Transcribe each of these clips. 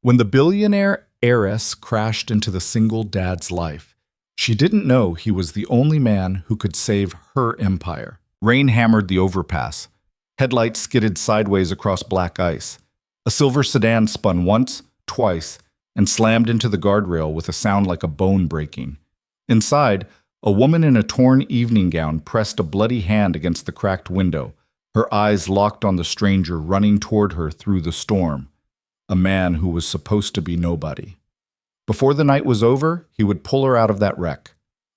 When the billionaire heiress crashed into the single dad's life, she didn't know he was the only man who could save her empire. Rain hammered the overpass. Headlights skidded sideways across black ice. A silver sedan spun once, twice, and slammed into the guardrail with a sound like a bone breaking. Inside, a woman in a torn evening gown pressed a bloody hand against the cracked window, her eyes locked on the stranger running toward her through the storm, a man who was supposed to be nobody. Before the night was over, he would pull her out of that wreck.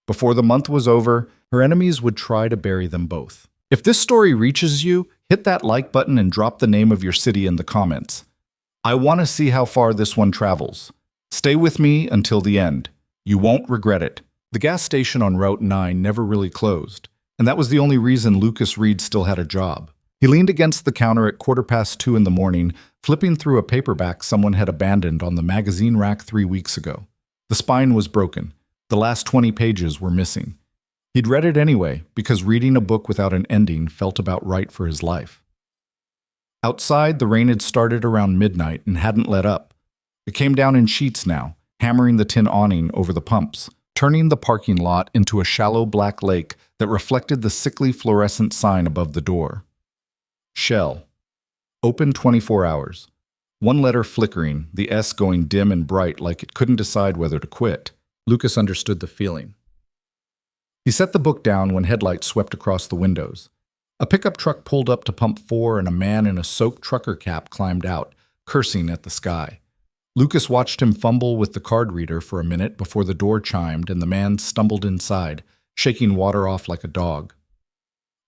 Before the month was over, her enemies would try to bury them both. If this story reaches you, hit that like button and drop the name of your city in the comments. I want to see how far this one travels. Stay with me until the end. You won't regret it. The gas station on Route 9 never really closed, and that was the only reason Lucas Reed still had a job. He leaned against the counter at 2:15 in the morning, flipping through a paperback someone had abandoned on the magazine rack 3 weeks ago. The spine was broken. The last 20 pages were missing. He'd read it anyway, because reading a book without an ending felt about right for his life. Outside, the rain had started around midnight and hadn't let up. It came down in sheets now, hammering the tin awning over the pumps, turning the parking lot into a shallow black lake that reflected the sickly fluorescent sign above the door. Shell. Open 24 hours. One letter flickering, the S going dim and bright like it couldn't decide whether to quit. Lucas understood the feeling. He set the book down when headlights swept across the windows. A pickup truck pulled up to pump 4 and a man in a soaked trucker cap climbed out, cursing at the sky. Lucas watched him fumble with the card reader for a minute before the door chimed and the man stumbled inside, shaking water off like a dog.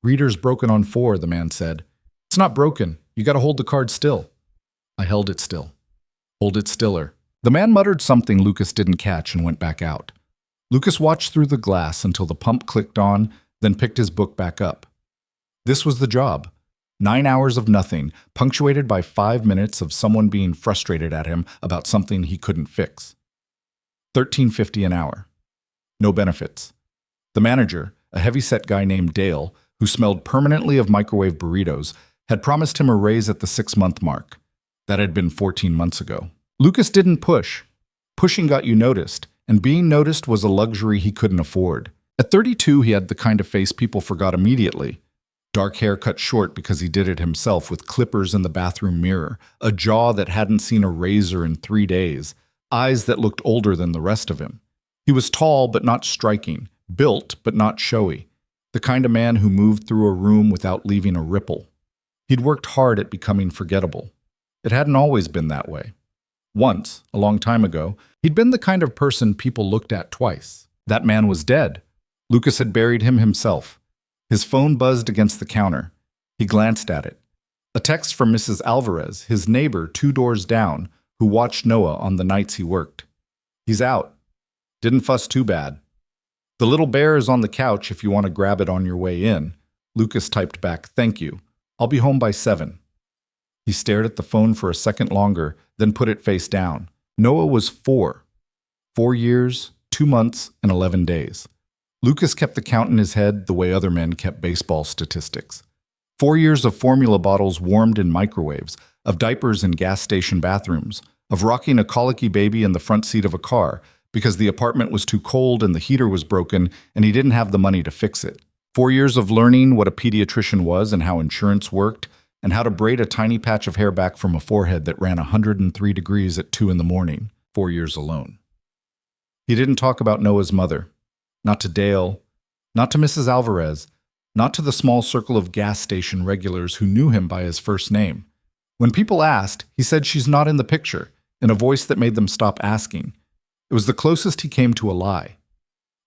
"Reader's broken on 4, the man said. "It's not broken. You gotta hold the card still." I held it still. "Hold it stiller." The man muttered something Lucas didn't catch and went back out. Lucas watched through the glass until the pump clicked on, then picked his book back up. This was the job. 9 hours of nothing, punctuated by 5 minutes of someone being frustrated at him about something he couldn't fix. $13.50 an hour. No benefits. The manager, a heavy-set guy named Dale, who smelled permanently of microwave burritos, had promised him a raise at the 6-month mark. That had been 14 months ago. Lucas didn't push. Pushing got you noticed, and being noticed was a luxury he couldn't afford. At 32, he had the kind of face people forgot immediately. Dark hair cut short because he did it himself with clippers in the bathroom mirror, a jaw that hadn't seen a razor in 3 days, eyes that looked older than the rest of him. He was tall but not striking, built but not showy, the kind of man who moved through a room without leaving a ripple. He'd worked hard at becoming forgettable. It hadn't always been that way. Once, a long time ago, he'd been the kind of person people looked at twice. That man was dead. Lucas had buried him himself. His phone buzzed against the counter. He glanced at it. A text from Mrs. Alvarez, his neighbor 2 doors down, who watched Noah on the nights he worked. "He's out. Didn't fuss too bad. The little bear is on the couch if you want to grab it on your way in." Lucas typed back, "Thank you. I'll be home by 7. He stared at the phone for a second longer, then put it face down. Noah was 4. 4 years, 2 months, and 11 days. Lucas kept the count in his head the way other men kept baseball statistics. 4 years of formula bottles warmed in microwaves, of diapers in gas station bathrooms, of rocking a colicky baby in the front seat of a car because the apartment was too cold and the heater was broken and he didn't have the money to fix it. 4 years of learning what a pediatrician was and how insurance worked, and how to braid a tiny patch of hair back from a forehead that ran 103 degrees at 2 in the morning. 4 years alone. He didn't talk about Noah's mother. Not to Dale, not to Mrs. Alvarez, not to the small circle of gas station regulars who knew him by his first name. When people asked, he said she's not in the picture, in a voice that made them stop asking. It was the closest he came to a lie.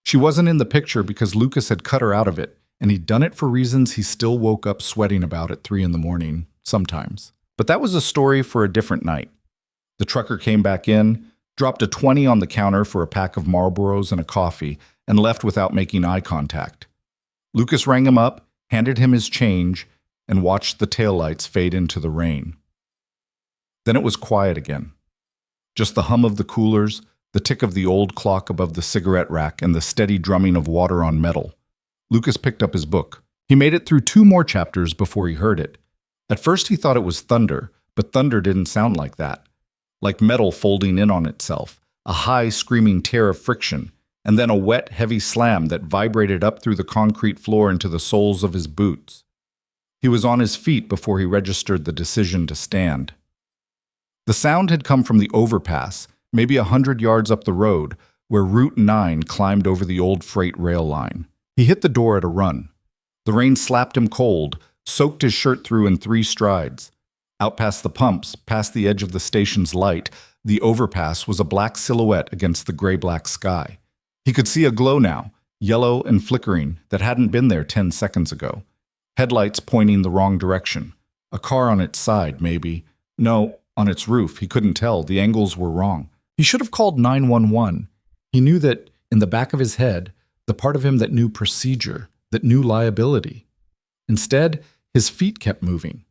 She wasn't in the picture because Lucas had cut her out of it, and he'd done it for reasons he still woke up sweating about at 3 in the morning, sometimes. But that was a story for a different night. The trucker came back in, dropped a 20 on the counter for a pack of Marlboros and a coffee, and left without making eye contact. Lucas rang him up, handed him his change, and watched the taillights fade into the rain. Then it was quiet again. Just the hum of the coolers, the tick of the old clock above the cigarette rack, and the steady drumming of water on metal. Lucas picked up his book. He made it through 2 more chapters before he heard it. At first he thought it was thunder, but thunder didn't sound like that. like metal folding in on itself, a high, screaming tear of friction, and then a wet, heavy slam that vibrated up through the concrete floor into the soles of his boots. He was on his feet before he registered the decision to stand. The sound had come from the overpass, maybe 100 yards up the road, where Route 9 climbed over the old freight rail line. He hit the door at a run. The rain slapped him cold, soaked his shirt through in 3 strides. Out past the pumps, past the edge of the station's light, the overpass was a black silhouette against the gray-black sky. He could see a glow now, yellow and flickering, that hadn't been there 10 seconds ago. Headlights pointing the wrong direction. A car on its side, maybe. No, on its roof. He couldn't tell. The angles were wrong. He should have called 911. He knew that, in the back of his head, the part of him that knew procedure, that knew liability. Instead, his feet kept moving.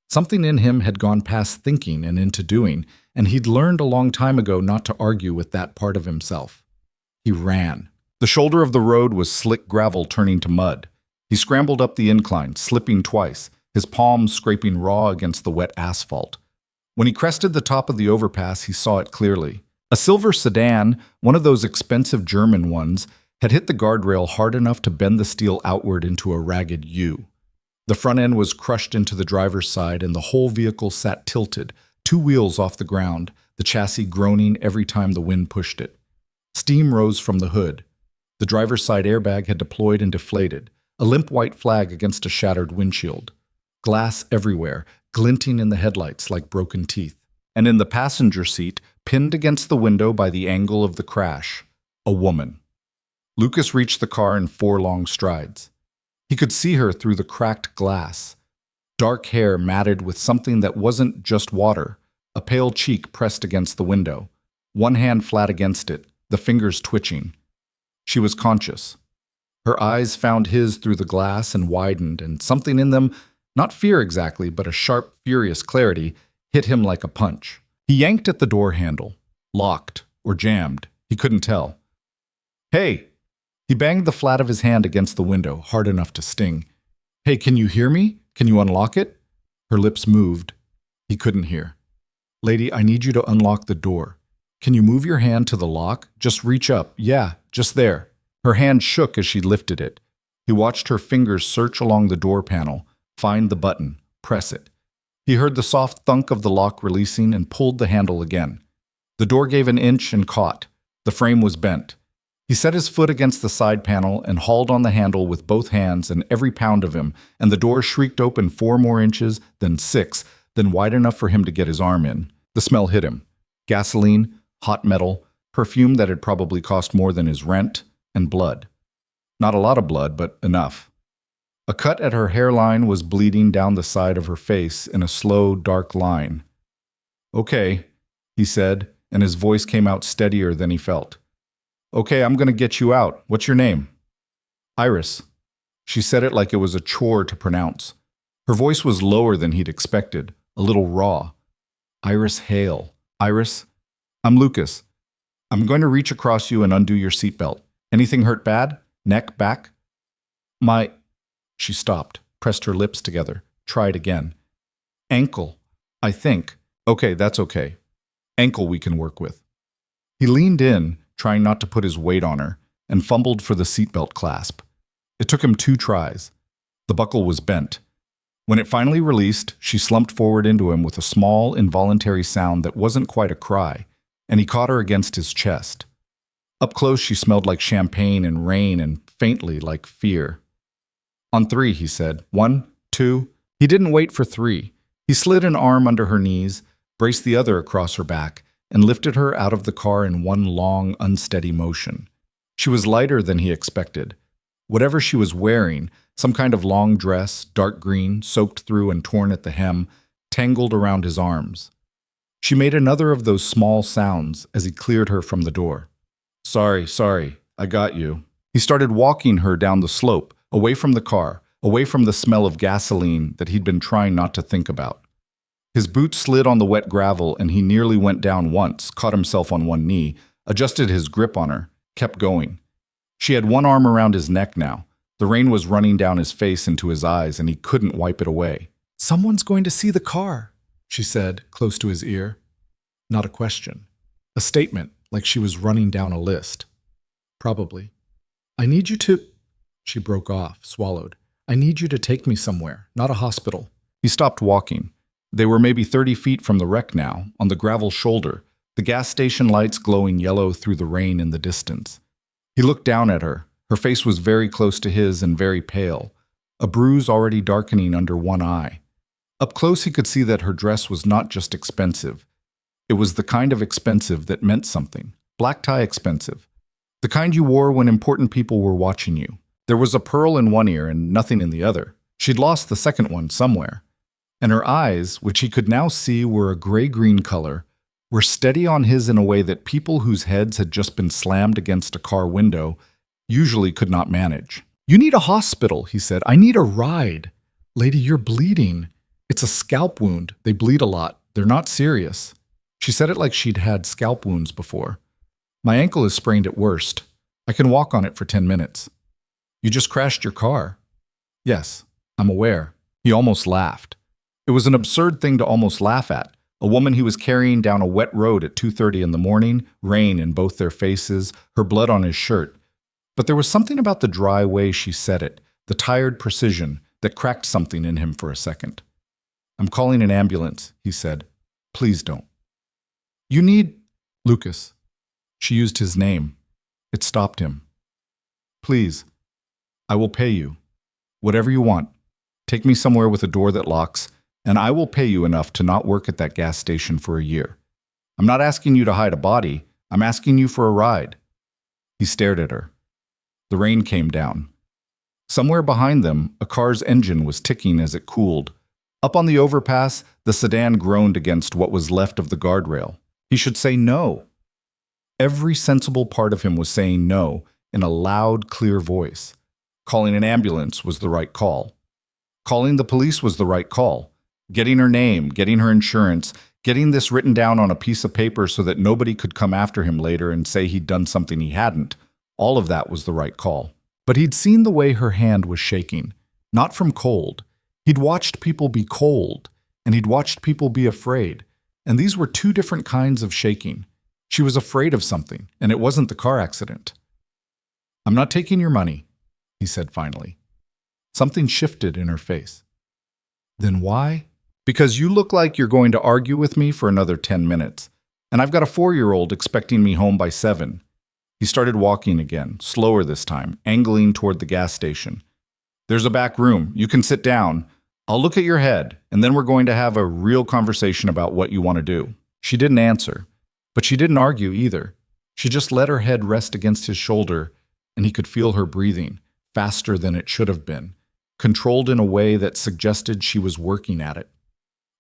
Something in him had gone past thinking and into doing, and he'd learned a long time ago not to argue with that part of himself. He ran. The shoulder of the road was slick gravel turning to mud. He scrambled up the incline, slipping twice, his palms scraping raw against the wet asphalt. When he crested the top of the overpass, he saw it clearly. A silver sedan, one of those expensive German ones, had hit the guardrail hard enough to bend the steel outward into a ragged U. The front end was crushed into the driver's side, and the whole vehicle sat tilted, 2 wheels off the ground, the chassis groaning every time the wind pushed it. Steam rose from the hood. The driver's side airbag had deployed and deflated, a limp white flag against a shattered windshield. Glass everywhere, glinting in the headlights like broken teeth. And in the passenger seat, pinned against the window by the angle of the crash, a woman. Lucas reached the car in 4 long strides. He could see her through the cracked glass. Dark hair matted with something that wasn't just water, a pale cheek pressed against the window, one hand flat against it, the fingers twitching. She was conscious. Her eyes found his through the glass and widened, and something in them, not fear exactly, but a sharp, furious clarity, hit him like a punch. He yanked at the door handle. Locked or jammed. He couldn't tell. "Hey!" He banged the flat of his hand against the window, hard enough to sting. "Hey, can you hear me? Can you unlock it?" Her lips moved. He couldn't hear. "Lady, I need you to unlock the door. Can you move your hand to the lock? Just reach up. Yeah, just there." Her hand shook as she lifted it. He watched her fingers search along the door panel, find the button, press it. He heard the soft thunk of the lock releasing and pulled the handle again. The door gave an inch and caught. The frame was bent. He set his foot against the side panel and hauled on the handle with both hands and every pound of him, and the door shrieked open 4 more inches, then 6, then wide enough for him to get his arm in. The smell hit him. Gasoline, hot metal, perfume that had probably cost more than his rent, and blood. Not a lot of blood, but enough. A cut at her hairline was bleeding down the side of her face in a slow, dark line. "Okay," he said, and his voice came out steadier than he felt. "Okay, I'm going to get you out. What's your name?" "Iris." She said it like it was a chore to pronounce. Her voice was lower than he'd expected, a little raw. "Iris Hale. Iris, I'm Lucas. I'm going to reach across you and undo your seatbelt. Anything hurt bad? Neck, back?" "My..." She stopped, pressed her lips together, tried again. "Ankle, I think." "Okay, that's okay. Ankle we can work with." He leaned in, trying not to put his weight on her, and fumbled for the seatbelt clasp. It took him 2 tries. The buckle was bent. When it finally released, she slumped forward into him with a small, involuntary sound that wasn't quite a cry, and he caught her against his chest. Up close, she smelled like champagne and rain and faintly like fear. "On 3, he said. 1, 2. He didn't wait for 3. He slid an arm under her knees, braced the other across her back, and lifted her out of the car in one long, unsteady motion. She was lighter than he expected. Whatever she was wearing, some kind of long dress, dark green, soaked through and torn at the hem, tangled around his arms. She made another of those small sounds as he cleared her from the door. Sorry, I got you." He started walking her down the slope, away from the car, away from the smell of gasoline that he'd been trying not to think about. His boots slid on the wet gravel and he nearly went down once, caught himself on one knee, adjusted his grip on her, kept going. She had one arm around his neck now. The rain was running down his face into his eyes and he couldn't wipe it away. "Someone's going to see the car," she said, close to his ear. Not a question. A statement, like she was running down a list. Probably. I need you to... She broke off, swallowed. I need you to take me somewhere, not a hospital. He stopped walking. They were maybe 30 feet from the wreck now, on the gravel shoulder, the gas station lights glowing yellow through the rain in the distance. He looked down at her. Her face was very close to his and very pale, a bruise already darkening under one eye. Up close he could see that her dress was not just expensive. It was the kind of expensive that meant something. Black tie expensive. The kind you wore when important people were watching you. There was a pearl in one ear and nothing in the other. She'd lost the second one somewhere. And her eyes, which he could now see were a gray-green color, were steady on his in a way that people whose heads had just been slammed against a car window usually could not manage. You need a hospital, he said. I need a ride. Lady, you're bleeding. It's a scalp wound. They bleed a lot. They're not serious. She said it like she'd had scalp wounds before. My ankle is sprained at worst. I can walk on it for 10 minutes. You just crashed your car. Yes, I'm aware. He almost laughed. It was an absurd thing to almost laugh at. A woman he was carrying down a wet road at 2:30 in the morning, rain in both their faces, her blood on his shirt. But there was something about the dry way she said it, the tired precision, that cracked something in him for a second. I'm calling an ambulance, he said. Please don't. You need... Lucas. She used his name. It stopped him. Please. I will pay you. Whatever you want. Take me somewhere with a door that locks, and I will pay you enough to not work at that gas station for a year. I'm not asking you to hide a body. I'm asking you for a ride. He stared at her. The rain came down. Somewhere behind them, a car's engine was ticking as it cooled. Up on the overpass, the sedan groaned against what was left of the guardrail. He should say no. Every sensible part of him was saying no in a loud, clear voice. Calling an ambulance was the right call. Calling the police was the right call. Getting her name, getting her insurance, getting this written down on a piece of paper so that nobody could come after him later and say he'd done something he hadn't. All of that was the right call. But he'd seen the way her hand was shaking, not from cold. He'd watched people be cold, and he'd watched people be afraid. And these were two different kinds of shaking. She was afraid of something, and it wasn't the car accident. I'm not taking your money, he said finally. Something shifted in her face. Then why? Because you look like you're going to argue with me for another 10 minutes, and I've got a 4-year-old expecting me home by 7. He started walking again, slower this time, angling toward the gas station. There's a back room. You can sit down. I'll look at your head, and then we're going to have a real conversation about what you want to do. She didn't answer, but she didn't argue either. She just let her head rest against his shoulder, and he could feel her breathing, faster than it should have been, controlled in a way that suggested she was working at it.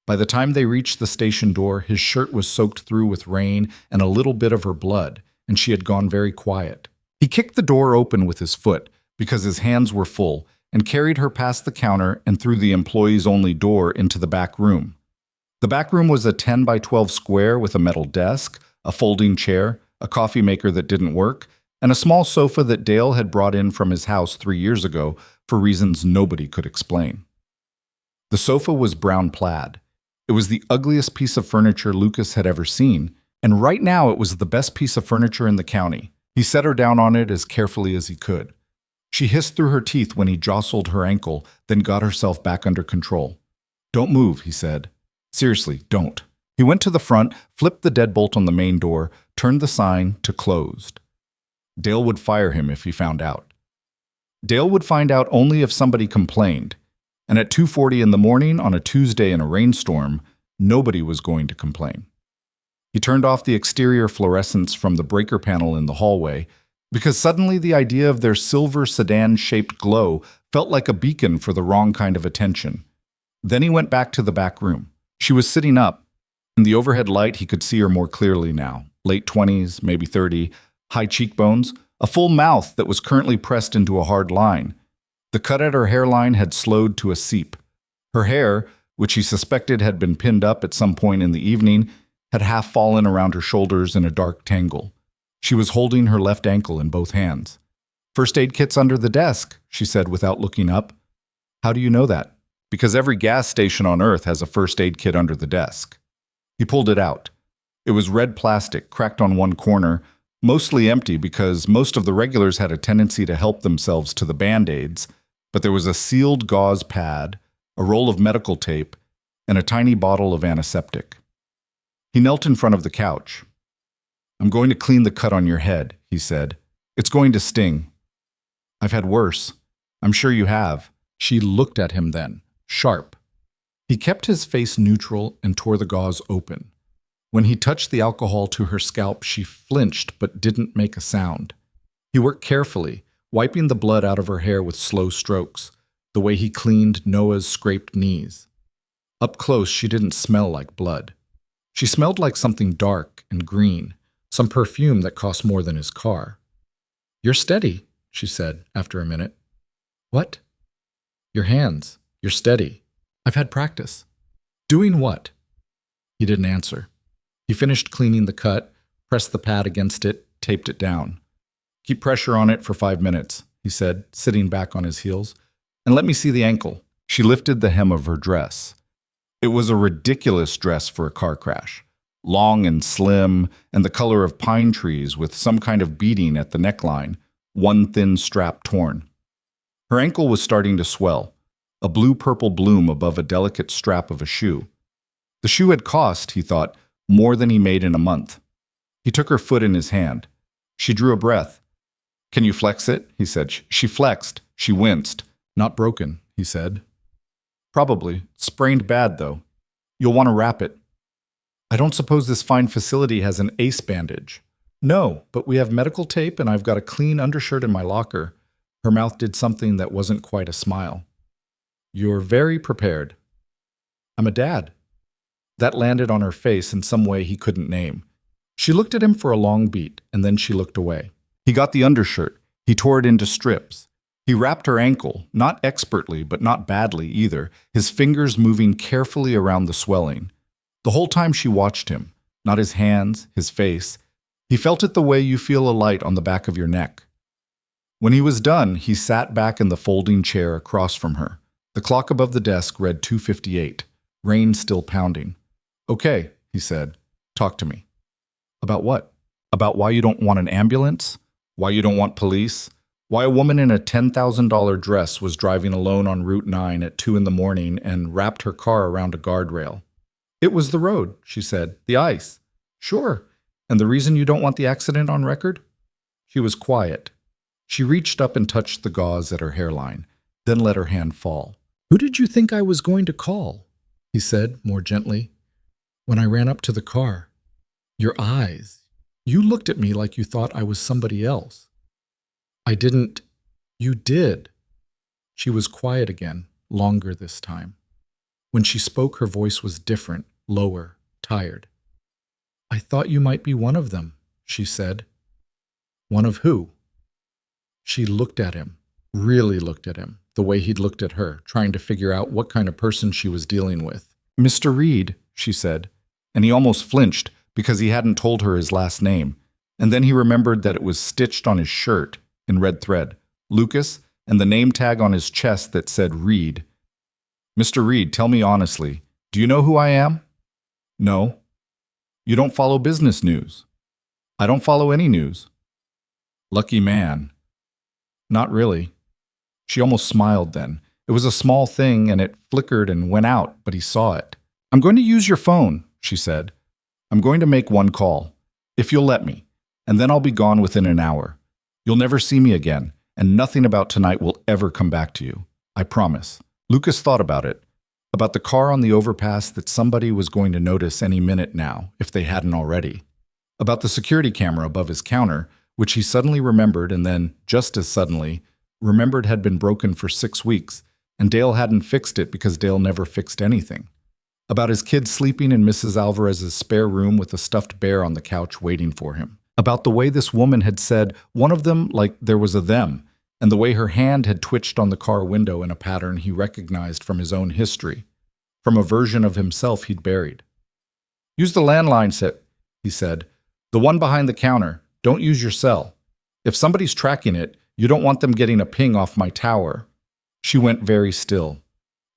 By the time they reached the station door, his shirt was soaked through with rain and a little bit of her blood, and she had gone very quiet. He kicked the door open with his foot because his hands were full and carried her past the counter and through the employees-only door into the back room. The back room was a 10 by 12 square with a metal desk, a folding chair, a coffee maker that didn't work, and a small sofa that Dale had brought in from his house 3 years ago for reasons nobody could explain. The sofa was brown plaid. It was the ugliest piece of furniture Lucas had ever seen, and right now it was the best piece of furniture in the county. He set her down on it as carefully as he could. She hissed through her teeth when he jostled her ankle, then got herself back under control. Don't move, he said. Seriously, don't. He went to the front, flipped the deadbolt on the main door, turned the sign to closed. Dale would fire him if he found out. Dale would find out only if somebody complained, and at 2:40 in the morning on a Tuesday in a rainstorm, nobody was going to complain. He turned off the exterior fluorescence from the breaker panel in the hallway, because suddenly the idea of their silver sedan-shaped glow felt like a beacon for the wrong kind of attention. Then he went back to the back room. She was sitting up. In the overhead light, he could see her more clearly now. Late 20s, maybe 30, high cheekbones, a full mouth that was currently pressed into a hard line. The cut at her hairline had slowed to a seep. Her hair, which he suspected had been pinned up at some point in the evening, had half fallen around her shoulders in a dark tangle. She was holding her left ankle in both hands. First aid kit's under the desk, she said without looking up. How do you know that? Because every gas station on Earth has a first aid kit under the desk. He pulled it out. It was red plastic, cracked on one corner, mostly empty because most of the regulars had a tendency to help themselves to the Band-Aids, but there was a sealed gauze pad, a roll of medical tape, and a tiny bottle of antiseptic. He knelt in front of the couch. "I'm going to clean the cut on your head," he said. "It's going to sting." "I've had worse." "I'm sure you have." She looked at him then, sharp. He kept his face neutral and tore the gauze open. When he touched the alcohol to her scalp, she flinched but didn't make a sound. He worked carefully, wiping the blood out of her hair with slow strokes, the way he cleaned Noah's scraped knees. Up close, she didn't smell like blood. She smelled like something dark and green, some perfume that cost more than his car. "You're steady," she said after a minute. "What?" "Your hands. You're steady. I've had practice." "Doing what?" He didn't answer. He finished cleaning the cut, pressed the pad against it, taped it down. "Keep pressure on it for 5 minutes," he said, sitting back on his heels. "And let me see the ankle." She lifted the hem of her dress. It was a ridiculous dress for a car crash. Long and slim, and the color of pine trees with some kind of beading at the neckline, one thin strap torn. Her ankle was starting to swell, a blue-purple bloom above a delicate strap of a shoe. The shoe had cost, he thought, more than he made in a month. He took her foot in his hand. She drew a breath. "Can you flex it?" he said. She flexed. She winced. "Not broken," he said. "Probably. Sprained bad, though. You'll want to wrap it." "I don't suppose this fine facility has an ace bandage." "No, but we have medical tape and I've got a clean undershirt in my locker." Her mouth did something that wasn't quite a smile. "You're very prepared." "I'm a dad." That landed on her face in some way he couldn't name. She looked at him for a long beat, and then she looked away. He got the undershirt. He tore it into strips. He wrapped her ankle, not expertly, but not badly either, his fingers moving carefully around the swelling. The whole time she watched him, not his hands, his face. He felt it the way you feel a light on the back of your neck. When he was done, he sat back in the folding chair across from her. The clock above the desk read 2:58, rain still pounding. "Okay," he said. "Talk to me." "About what?" "About why you don't want an ambulance? Why you don't want police? Why a woman in a $10,000 dress was driving alone on Route 9 at 2 in the morning and wrapped her car around a guardrail?" "It was the road," she said. "The ice." "Sure. And the reason you don't want the accident on record?" She was quiet. She reached up and touched the gauze at her hairline, then let her hand fall. "Who did you think I was going to call?" he said more gently. "When I ran up to the car. Your eyes. You looked at me like you thought I was somebody else." "I didn't." "You did." She was quiet again, longer this time. When she spoke, her voice was different, lower, tired. "I thought you might be one of them," she said. "One of who?" She looked at him, really looked at him, the way he'd looked at her, trying to figure out what kind of person she was dealing with. "Mr. Reed," she said, and he almost flinched because he hadn't told her his last name, and then he remembered that it was stitched on his shirt in red thread, Lucas, and the name tag on his chest that said Reed. "Mr. Reed, tell me honestly, do you know who I am?" "No." "You don't follow business news?" "I don't follow any news." "Lucky man." "Not really." She almost smiled then. It was a small thing, and it flickered and went out, but he saw it. "I'm going to use your phone," she said. "I'm going to make one call, if you'll let me, and then I'll be gone within an hour. You'll never see me again, and nothing about tonight will ever come back to you. I promise." Lucas thought about it, about the car on the overpass that somebody was going to notice any minute now, if they hadn't already. About the security camera above his counter, which he suddenly remembered and then, just as suddenly, remembered had been broken for 6 weeks, and Dale hadn't fixed it because Dale never fixed anything. About his kids sleeping in Mrs. Alvarez's spare room with a stuffed bear on the couch waiting for him. About the way this woman had said one of them like there was a them, and the way her hand had twitched on the car window in a pattern he recognized from his own history, from a version of himself he'd buried. "Use the landline set," he said. "The one behind the counter. Don't use your cell. If somebody's tracking it, you don't want them getting a ping off my tower." She went very still.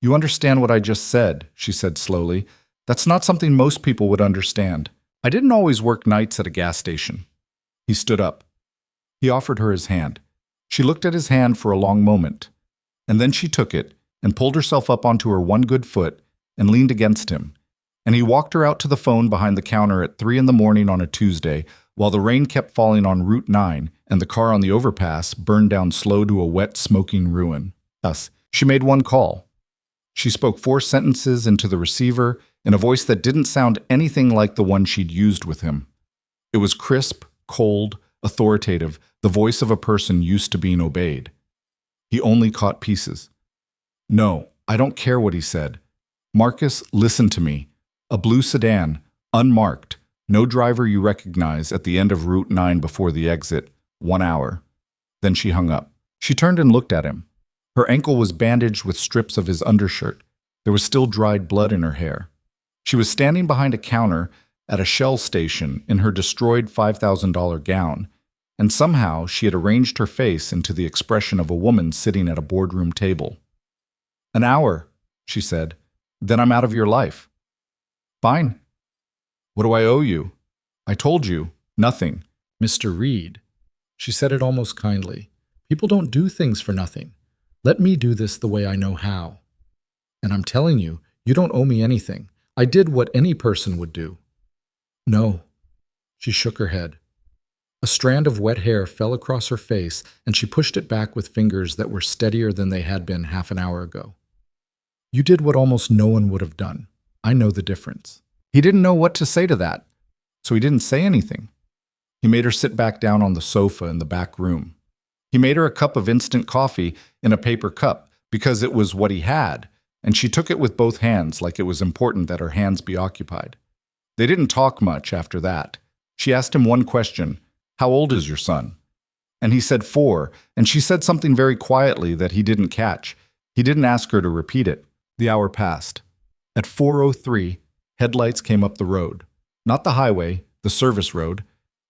"You understand what I just said," she said slowly. "That's not something most people would understand. I didn't always work nights at a gas station. He stood up. He offered her his hand. She looked at his hand for a long moment, and then she took it and pulled herself up onto her one good foot and leaned against him. And he walked her out to the phone behind the counter at 3 in the morning on a Tuesday, while the rain kept falling on Route 9 and the car on the overpass burned down slow to a wet, smoking ruin. Thus, she made one call. She spoke 4 sentences into the receiver in a voice that didn't sound anything like the one she'd used with him. It was crisp, cold, authoritative, the voice of a person used to being obeyed. He only caught pieces. "No, I don't care what he said. Marcus, listen to me. A blue sedan, unmarked, no driver you recognize at the end of Route 9 before the exit, 1 hour." Then she hung up. She turned and looked at him. Her ankle was bandaged with strips of his undershirt. There was still dried blood in her hair. She was standing behind a counter at a Shell station in her destroyed $5,000 gown, and somehow she had arranged her face into the expression of a woman sitting at a boardroom table. "An hour," she said. "Then I'm out of your life." "Fine. What do I owe you?" "I told you, nothing." "Mr. Reed," she said it almost kindly, "people don't do things for nothing. Let me do this the way I know how. And I'm telling you, you don't owe me anything. I did what any person would do." "No." She shook her head. A strand of wet hair fell across her face, and she pushed it back with fingers that were steadier than they had been half an hour ago. "You did what almost no one would have done. I know the difference." He didn't know what to say to that, so he didn't say anything. He made her sit back down on the sofa in the back room. He made her a cup of instant coffee in a paper cup because it was what he had, and she took it with both hands like it was important that her hands be occupied. They didn't talk much after that. She asked him one question: "How old is your son?" And he said 4, and she said something very quietly that he didn't catch. He didn't ask her to repeat it. The hour passed. At 4:03, headlights came up the road. Not the highway, the service road,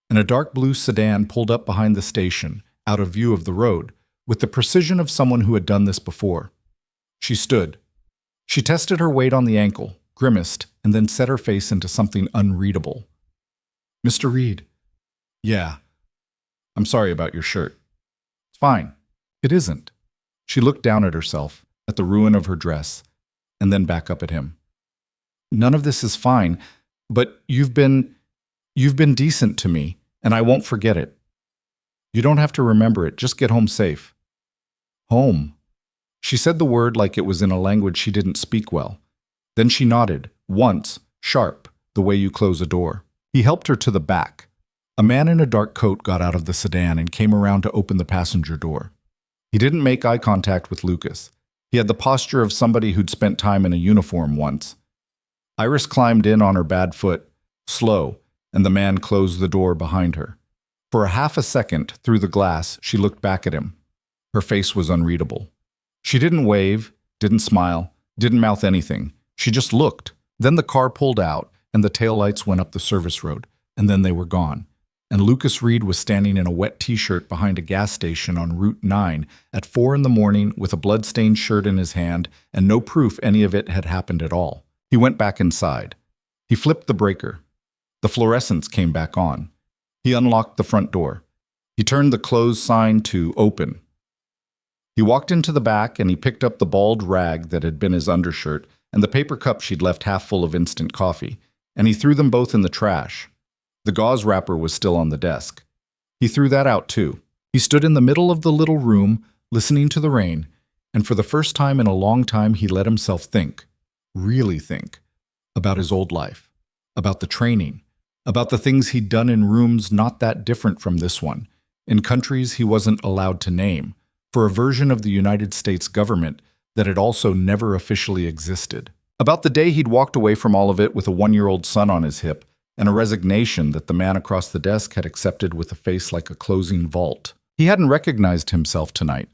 and a dark blue sedan pulled up behind the station, out of view of the road, with the precision of someone who had done this before. She stood. She tested her weight on the ankle, grimaced, and then set her face into something unreadable. "Mr. Reed." "Yeah. I'm sorry about your shirt." "It's fine." "It isn't." She looked down at herself, at the ruin of her dress, and then back up at him. "None of this is fine, but you've been decent to me, and I won't forget it." "You don't have to remember it. Just get home safe." "Home." She said the word like it was in a language she didn't speak well. Then she nodded, once, sharp, the way you close a door. He helped her to the back. A man in a dark coat got out of the sedan and came around to open the passenger door. He didn't make eye contact with Lucas. He had the posture of somebody who'd spent time in a uniform once. Iris climbed in on her bad foot, slow, and the man closed the door behind her. For a half a second, through the glass, she looked back at him. Her face was unreadable. She didn't wave, didn't smile, didn't mouth anything. She just looked. Then the car pulled out, and the taillights went up the service road, and then they were gone. And Lucas Reed was standing in a wet t-shirt behind a gas station on Route 9 at 4 in the morning with a blood-stained shirt in his hand and no proof any of it had happened at all. He went back inside. He flipped the breaker. The fluorescents came back on. He unlocked the front door. He turned the closed sign to open. He walked into the back and he picked up the bald rag that had been his undershirt and the paper cup she'd left half full of instant coffee, and he threw them both in the trash. The gauze wrapper was still on the desk. He threw that out too. He stood in the middle of the little room, listening to the rain, and for the first time in a long time he let himself think, really think, about his old life, about the training, about the things he'd done in rooms not that different from this one, in countries he wasn't allowed to name, for a version of the United States government that had also never officially existed. About the day he'd walked away from all of it with a 1-year-old son on his hip, and a resignation that the man across the desk had accepted with a face like a closing vault. He hadn't recognized himself tonight.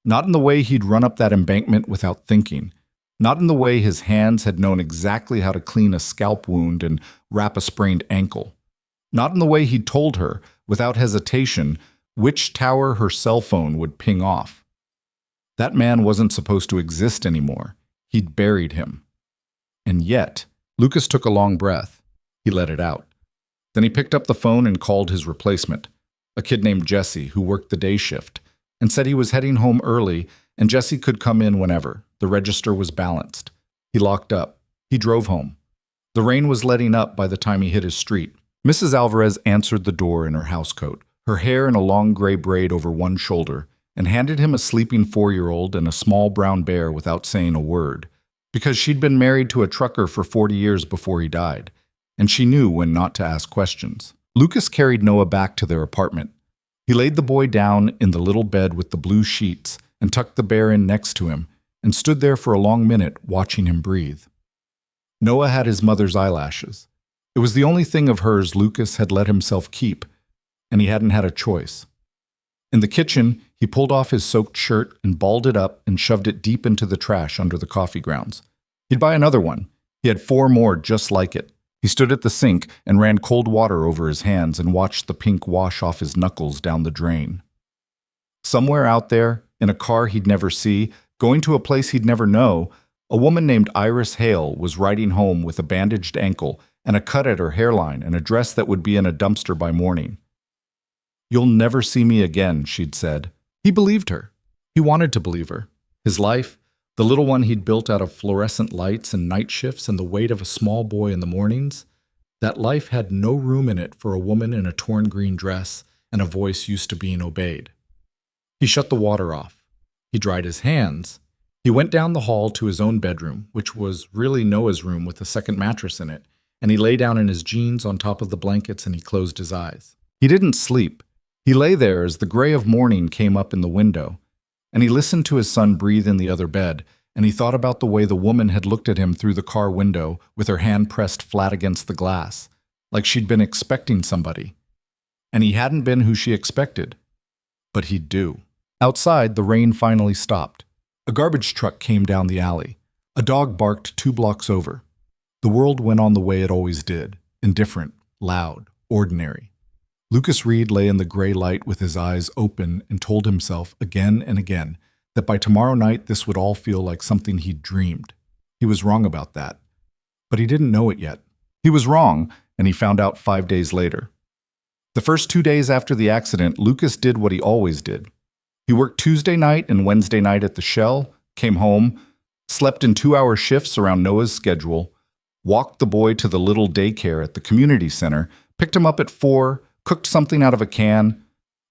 Not in the way he'd run up that embankment without thinking. Not in the way his hands had known exactly how to clean a scalp wound and wrap a sprained ankle. Not in the way he'd told her, without hesitation, which tower her cell phone would ping off. That man wasn't supposed to exist anymore. He'd buried him. And yet, Lucas took a long breath. He let it out. Then he picked up the phone and called his replacement, a kid named Jesse who worked the day shift, and said he was heading home early and Jesse could come in whenever. The register was balanced. He locked up. He drove home. The rain was letting up by the time he hit his street. Mrs. Alvarez answered the door in her housecoat, her hair in a long gray braid over one shoulder, and handed him a sleeping 4-year-old and a small brown bear without saying a word, because she'd been married to a trucker for 40 years before he died, and she knew when not to ask questions. Lucas carried Noah back to their apartment. He laid the boy down in the little bed with the blue sheets and tucked the bear in next to him and stood there for a long minute watching him breathe. Noah had his mother's eyelashes. It was the only thing of hers Lucas had let himself keep, and he hadn't had a choice. In the kitchen, he pulled off his soaked shirt and balled it up and shoved it deep into the trash under the coffee grounds. He'd buy another one. He had 4 more just like it. He stood at the sink and ran cold water over his hands and watched the pink wash off his knuckles down the drain. Somewhere out there, in a car he'd never see, going to a place he'd never know, a woman named Iris Hale was riding home with a bandaged ankle and a cut at her hairline and a dress that would be in a dumpster by morning. "You'll never see me again," she'd said. He believed her. He wanted to believe her. His life, the little one he'd built out of fluorescent lights and night shifts and the weight of a small boy in the mornings, that life had no room in it for a woman in a torn green dress and a voice used to being obeyed. He shut the water off. He dried his hands. He went down the hall to his own bedroom, which was really Noah's room with a second mattress in it, and he lay down in his jeans on top of the blankets and he closed his eyes. He didn't sleep. He lay there as the gray of morning came up in the window, and he listened to his son breathe in the other bed, and he thought about the way the woman had looked at him through the car window with her hand pressed flat against the glass, like she'd been expecting somebody. And he hadn't been who she expected, but he'd do. Outside, the rain finally stopped. A garbage truck came down the alley. A dog barked 2 blocks over. The world went on the way it always did, indifferent, loud, ordinary. Lucas Reed lay in the gray light with his eyes open and told himself again and again that by tomorrow night this would all feel like something he'd dreamed. He was wrong about that, but he didn't know it yet. He was wrong, and he found out 5 days later. The first 2 days after the accident, Lucas did what he always did. He worked Tuesday night and Wednesday night at the Shell, came home, slept in 2-hour shifts around Noah's schedule, walked the boy to the little daycare at the community center, picked him up at 4, cooked something out of a can,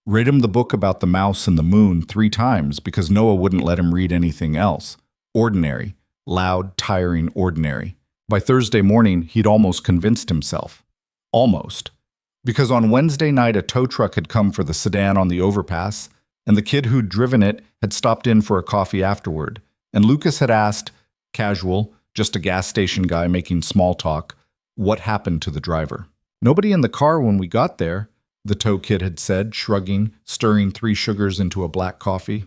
read him the book about the mouse and the moon 3 times because Noah wouldn't let him read anything else. Ordinary, loud, tiring ordinary. By Thursday morning, he'd almost convinced himself. Almost. Because on Wednesday night, a tow truck had come for the sedan on the overpass, and the kid who'd driven it had stopped in for a coffee afterward, and Lucas had asked, casual, just a gas station guy making small talk, what happened to the driver. "Nobody in the car when we got there," the tow kid had said, shrugging, stirring 3 sugars into a black coffee.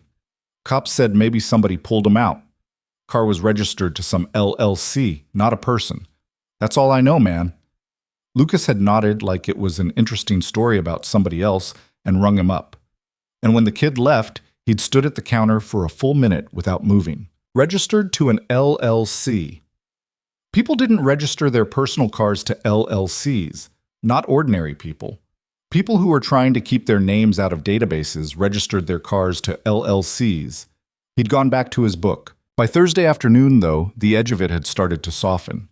"Cops said maybe somebody pulled him out. Car was registered to some LLC, not a person. That's all I know, man." Lucas had nodded like it was an interesting story about somebody else and rung him up. And when the kid left, he'd stood at the counter for a full minute without moving. Registered to an LLC. People didn't register their personal cars to LLCs, not ordinary people. People who were trying to keep their names out of databases registered their cars to LLCs. He'd gone back to his book. By Thursday afternoon, though, the edge of it had started to soften.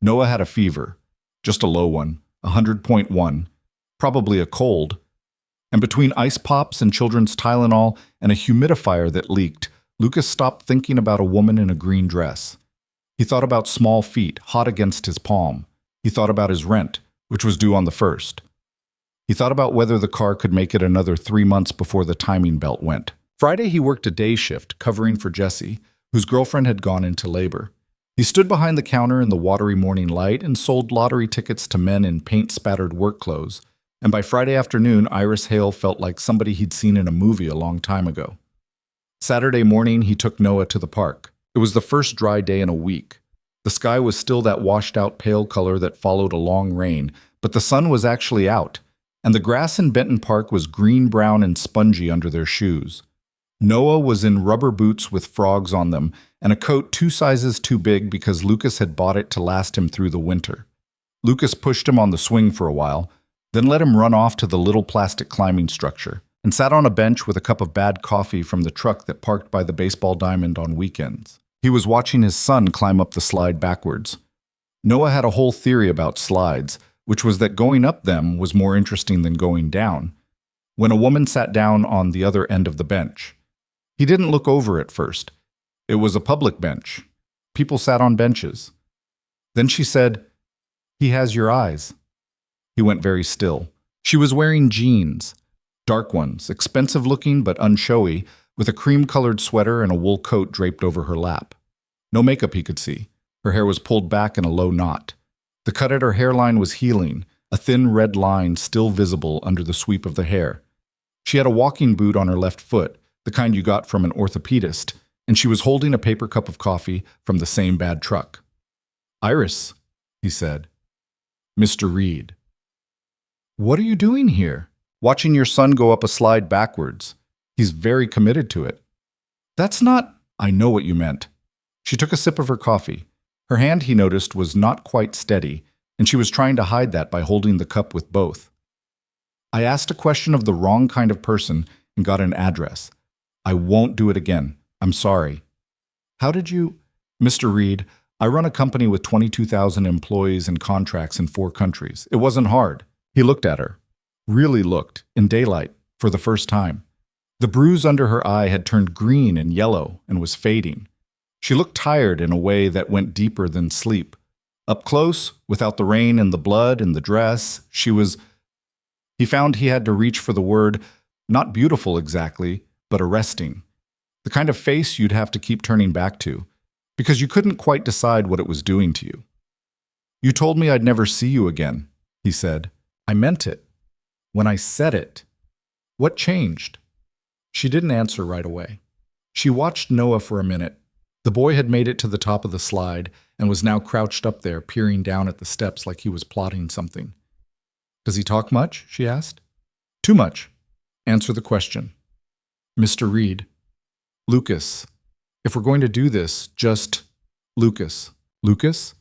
Noah had a fever. Just a low one, 100.1. Probably a cold. And between ice pops and children's Tylenol and a humidifier that leaked, Lucas stopped thinking about a woman in a green dress. He thought about small feet hot against his palm. He thought about his rent, which was due on the 1st. He thought about whether the car could make it another 3 months before the timing belt went. Friday, he worked a day shift covering for Jesse, whose girlfriend had gone into labor. He stood behind the counter in the watery morning light and sold lottery tickets to men in paint-spattered work clothes. And by Friday afternoon, Iris Hale felt like somebody he'd seen in a movie a long time ago. Saturday morning, he took Noah to the park. It was the first dry day in a week. The sky was still that washed-out pale color that followed a long rain, but the sun was actually out, and the grass in Benton Park was green-brown and spongy under their shoes. Noah was in rubber boots with frogs on them, and a coat 2 sizes too big because Lucas had bought it to last him through the winter. Lucas pushed him on the swing for a while, then let him run off to the little plastic climbing structure, and sat on a bench with a cup of bad coffee from the truck that parked by the baseball diamond on weekends. He was watching his son climb up the slide backwards. Noah had a whole theory about slides, which was that going up them was more interesting than going down. When a woman sat down on the other end of the bench, he didn't look over at first. It was a public bench. People sat on benches. Then she said, "He has your eyes." He went very still. She was wearing jeans, dark ones, expensive looking but unshowy, with a cream-colored sweater and a wool coat draped over her lap. No makeup he could see. Her hair was pulled back in a low knot. The cut at her hairline was healing, a thin red line still visible under the sweep of the hair. She had a walking boot on her left foot, the kind you got from an orthopedist, and she was holding a paper cup of coffee from the same bad truck. "Iris," he said. "Mr. Reed." "What are you doing here?" "Watching your son go up a slide backwards. He's very committed to it." "That's not—" "I know what you meant." She took a sip of her coffee. Her hand, he noticed, was not quite steady, and she was trying to hide that by holding the cup with both. "I asked a question of the wrong kind of person and got an address. I won't do it again. I'm sorry." "How did you—" "Mr. Reed, I run a company with 22,000 employees and contracts in 4 countries. It wasn't hard." He looked at her. Really looked, in daylight, for the first time. The bruise under her eye had turned green and yellow and was fading. She looked tired in a way that went deeper than sleep. Up close, without the rain and the blood and the dress, she was— He found he had to reach for the word, not beautiful exactly, but arresting. The kind of face you'd have to keep turning back to, because you couldn't quite decide what it was doing to you. "You told me I'd never see you again," he said. "I meant it. When I said it. What changed?" She didn't answer right away. She watched Noah for a minute. The boy had made it to the top of the slide and was now crouched up there, peering down at the steps like he was plotting something. "Does he talk much?" she asked. "Too much. Answer the question." "Mr. Reed." "Lucas. If we're going to do this, just— Lucas." "Lucas?"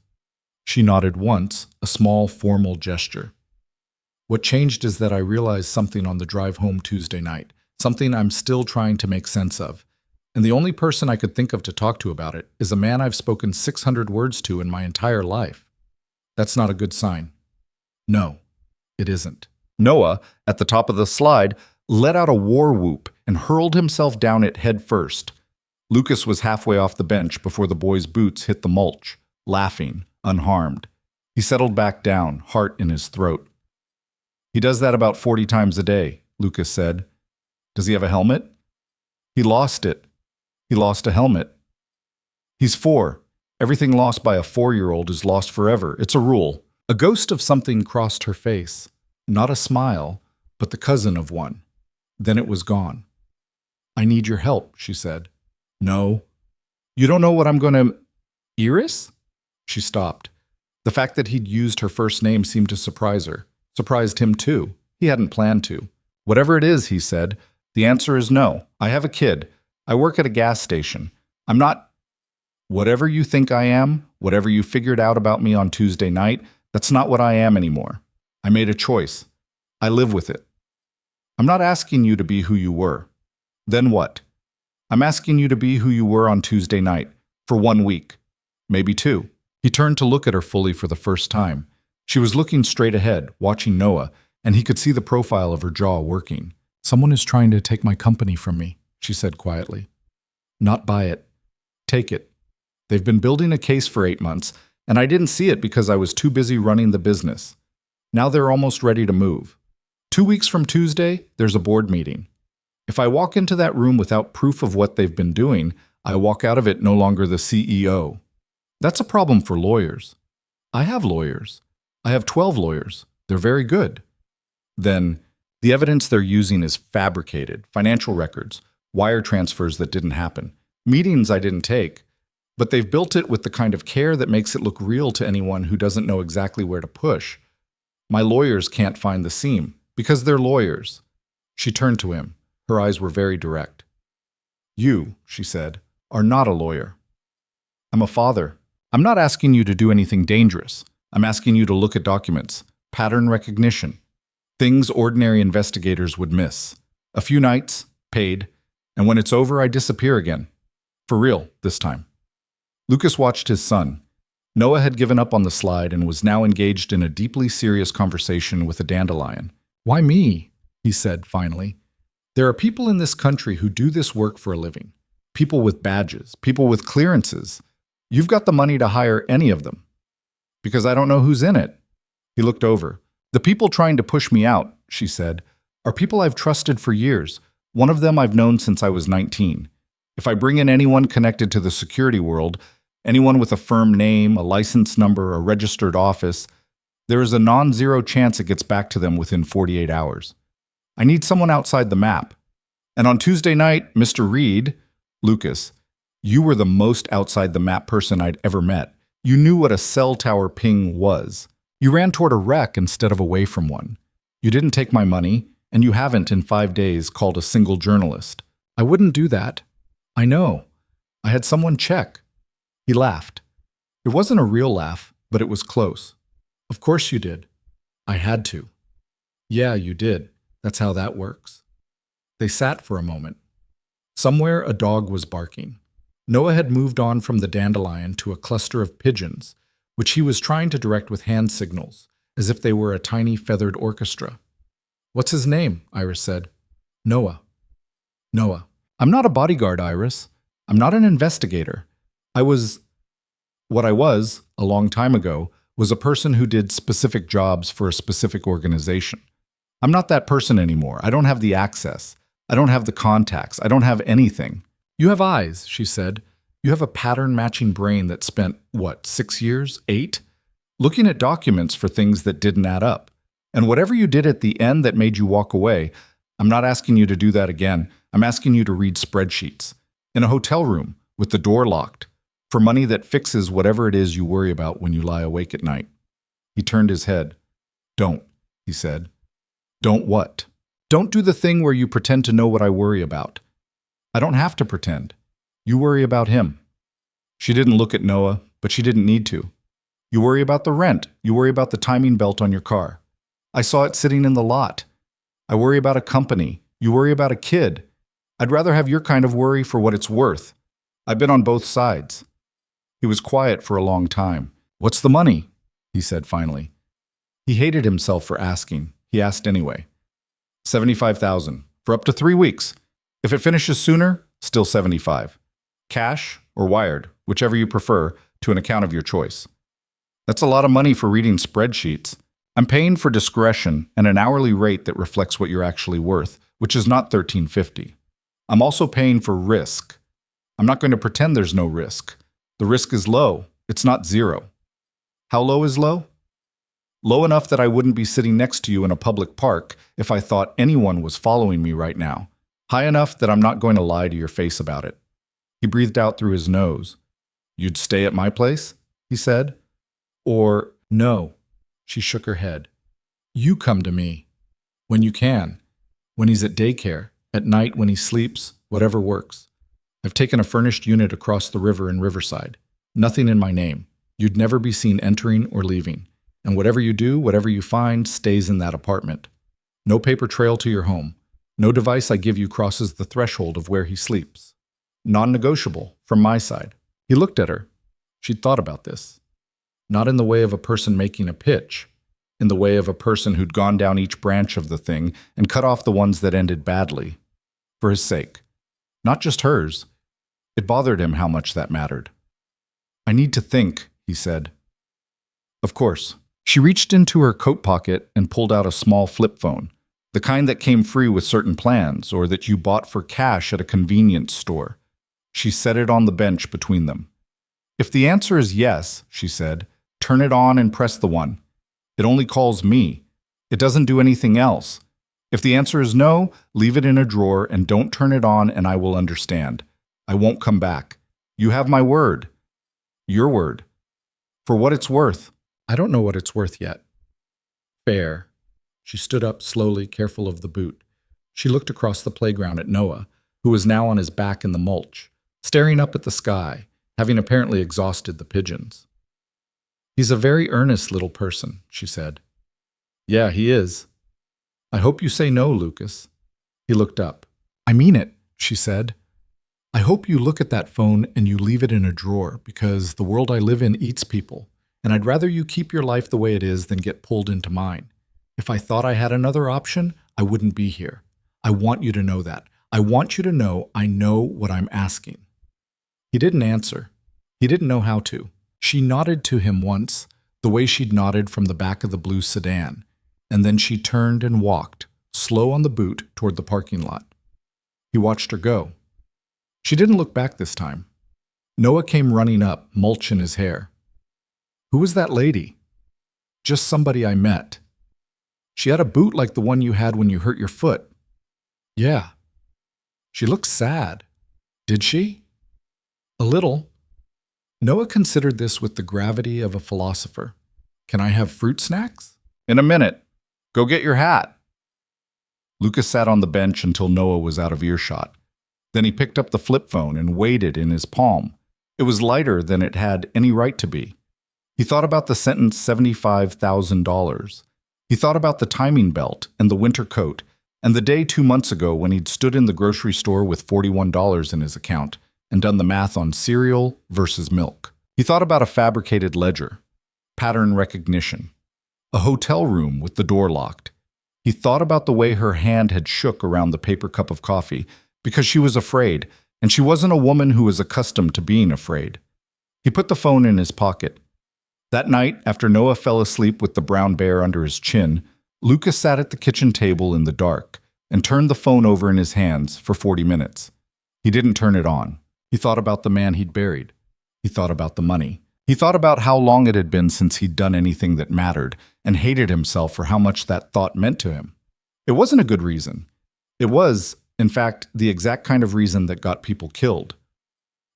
She nodded once, a small, formal gesture. "What changed is that I realized something on the drive home Tuesday night, something I'm still trying to make sense of. And the only person I could think of to talk to about it is a man I've spoken 600 words to in my entire life. That's not a good sign." "No, it isn't." Noah, at the top of the slide, let out a war whoop and hurled himself down it head first. Lucas was halfway off the bench before the boy's boots hit the mulch, laughing, unharmed. He settled back down, heart in his throat. "He does that about 40 times a day," Lucas said. "Does he have a helmet?" "He lost it. He lost a helmet." "He's 4. Everything lost by a 4-year-old is lost forever. It's a rule." A ghost of something crossed her face. Not a smile, but the cousin of one. Then it was gone. "I need your help," she said. "No." "You don't know what I'm going to— Iris?" She stopped. The fact that he'd used her first name seemed to surprise her. Surprised him too. He hadn't planned to. "Whatever it is," he said, "the answer is no. I have a kid. I work at a gas station. I'm not— Whatever you think I am, whatever you figured out about me on Tuesday night, that's not what I am anymore. I made a choice. I live with it. I'm not asking you to be who you were. Then what? I'm asking you to be who you were on Tuesday night, for 1 week, maybe 2. He turned to look at her fully for the first time. She was looking straight ahead, watching Noah, and he could see the profile of her jaw working. "Someone is trying to take my company from me," she said quietly. "Not buy it. Take it. They've been building a case for 8 months, and I didn't see it because I was too busy running the business. Now they're almost ready to move. 2 weeks from Tuesday, there's a board meeting. If I walk into that room without proof of what they've been doing, I walk out of it no longer the CEO. That's a problem for lawyers. I have lawyers. I have 12 lawyers. They're very good. Then, the evidence they're using is fabricated, financial records, wire transfers that didn't happen, meetings I didn't take, but they've built it with the kind of care that makes it look real to anyone who doesn't know exactly where to push. My lawyers can't find the seam, because they're lawyers." She turned to him. Her eyes were very direct. "You," she said, "are not a lawyer. I'm a father. I'm not asking you to do anything dangerous. I'm asking you to look at documents, pattern recognition. Things ordinary investigators would miss. A few nights, paid, and when it's over, I disappear again. For real, this time. Lucas watched his son. Noah had given up on the slide and was now engaged in a deeply serious conversation with a dandelion. "Why me?" he said finally. "There are people in this country who do this work for a living. People with badges, people with clearances. You've got the money to hire any of them." "Because I don't know who's in it." He looked over. "The people trying to push me out," she said, "are people I've trusted for years. One of them I've known since I was 19. If I bring in anyone connected to the security world, anyone with a firm name, a license number, a registered office, there is a non-zero chance it gets back to them within 48 hours. I need someone outside the map. And on Tuesday night, Mr. Reed, Lucas, you were the most outside the map person I'd ever met. You knew what a cell tower ping was. You ran toward a wreck instead of away from one. You didn't take my money, and you haven't in 5 days called a single journalist. I wouldn't do that. I know. I had someone check." He laughed. It wasn't a real laugh, but it was close. "Of course you did. I had to." "Yeah, you did. That's how that works." They sat for a moment. Somewhere a dog was barking. Noah had moved on from the dandelion to a cluster of pigeons, which he was trying to direct with hand signals, as if they were a tiny feathered orchestra. "What's his name?" Iris said. "Noah." "Noah. I'm not a bodyguard, Iris. I'm not an investigator. What I was, a long time ago, was a person who did specific jobs for a specific organization. I'm not that person anymore. I don't have the access. I don't have the contacts. I don't have anything." "You have eyes," she said. "You have a pattern-matching brain that spent, 6 years? 8? Looking at documents for things that didn't add up. And whatever you did at the end that made you walk away, I'm not asking you to do that again. I'm asking you to read spreadsheets. In a hotel room, with the door locked, for money that fixes whatever it is you worry about when you lie awake at night." He turned his head. "Don't," he said. "Don't what?" "Don't do the thing where you pretend to know what I worry about." "I don't have to pretend. You worry about him." She didn't look at Noah, but she didn't need to. "You worry about the rent. You worry about the timing belt on your car. I saw it sitting in the lot. I worry about a company. You worry about a kid. I'd rather have your kind of worry for what it's worth. I've been on both sides." He was quiet for a long time. "What's the money?" he said finally. He hated himself for asking. He asked anyway. 75,000 for up to 3 weeks. If it finishes sooner, still 75. Cash or wired, whichever you prefer, to an account of your choice. That's a lot of money for reading spreadsheets. I'm paying for discretion and an hourly rate that reflects what you're actually worth, which is not $13.50. I'm also paying for risk. I'm not going to pretend there's no risk. The risk is low. It's not zero. How low is low? Low enough that I wouldn't be sitting next to you in a public park if I thought anyone was following me right now. High enough that I'm not going to lie to your face about it. He breathed out through his nose. You'd stay at my place? He said. Or, no. She shook her head. You come to me. When you can. When he's at daycare. At night when he sleeps. Whatever works. I've taken a furnished unit across the river in Riverside. Nothing in my name. You'd never be seen entering or leaving. And whatever you do, whatever you find, stays in that apartment. No paper trail to your home. No device I give you crosses the threshold of where he sleeps. Non-negotiable, from my side. He looked at her. She'd thought about this. Not in the way of a person making a pitch. In the way of a person who'd gone down each branch of the thing and cut off the ones that ended badly. For his sake. Not just hers. It bothered him how much that mattered. I need to think, he said. Of course. She reached into her coat pocket and pulled out a small flip phone, the kind that came free with certain plans or that you bought for cash at a convenience store. She set it on the bench between them. If the answer is yes, she said, turn it on and press the one. It only calls me. It doesn't do anything else. If the answer is no, leave it in a drawer and don't turn it on and I will understand. I won't come back. You have my word. Your word. For what it's worth. I don't know what it's worth yet. Fair. She stood up slowly, careful of the boot. She looked across the playground at Noah, who was now on his back in the mulch, staring up at the sky, having apparently exhausted the pigeons. He's a very earnest little person, she said. Yeah, he is. I hope you say no, Lucas. He looked up. I mean it, she said. I hope you look at that phone and you leave it in a drawer, because the world I live in eats people, and I'd rather you keep your life the way it is than get pulled into mine. If I thought I had another option, I wouldn't be here. I want you to know that. I want you to know I know what I'm asking. He didn't answer. He didn't know how to. She nodded to him once, the way she'd nodded from the back of the blue sedan, and then she turned and walked, slow on the boot, toward the parking lot. He watched her go. She didn't look back this time. Noah came running up, mulch in his hair. Who was that lady? Just somebody I met. She had a boot like the one you had when you hurt your foot. Yeah. She looked sad. Did she? A little. Noah considered this with the gravity of a philosopher. Can I have fruit snacks? In a minute. Go get your hat. Lucas sat on the bench until Noah was out of earshot. Then he picked up the flip phone and weighed it in his palm. It was lighter than it had any right to be. He thought about the sentence $75,000. He thought about the timing belt and the winter coat, and the day 2 months ago when he'd stood in the grocery store with $41 in his account and done the math on cereal versus milk. He thought about a fabricated ledger, pattern recognition, a hotel room with the door locked. He thought about the way her hand had shook around the paper cup of coffee because she was afraid, and she wasn't a woman who was accustomed to being afraid. He put the phone in his pocket. That night, after Noah fell asleep with the brown bear under his chin, Lucas sat at the kitchen table in the dark and turned the phone over in his hands for 40 minutes. He didn't turn it on. He thought about the man he'd buried. He thought about the money. He thought about how long it had been since he'd done anything that mattered, and hated himself for how much that thought meant to him. It wasn't a good reason. It was, in fact, the exact kind of reason that got people killed.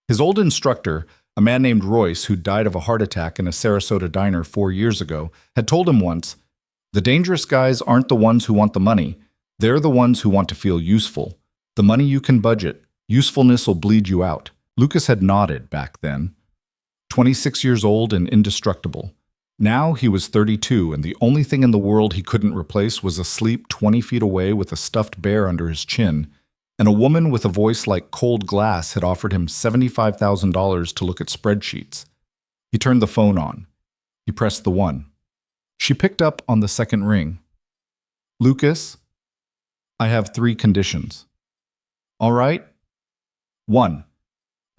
His old instructor, a man named Royce, who died of a heart attack in a Sarasota diner 4 years ago, had told him once, "The dangerous guys aren't the ones who want the money. They're the ones who want to feel useful. The money you can budget. Usefulness will bleed you out." Lucas had nodded back then. 26 years old and indestructible. Now he was 32, and the only thing in the world he couldn't replace was asleep 20 feet away with a stuffed bear under his chin, and a woman with a voice like cold glass had offered him $75,000 to look at spreadsheets. He turned the phone on. He pressed the 1. She picked up on the second ring. "Lucas, I have 3 conditions." "All right." 1.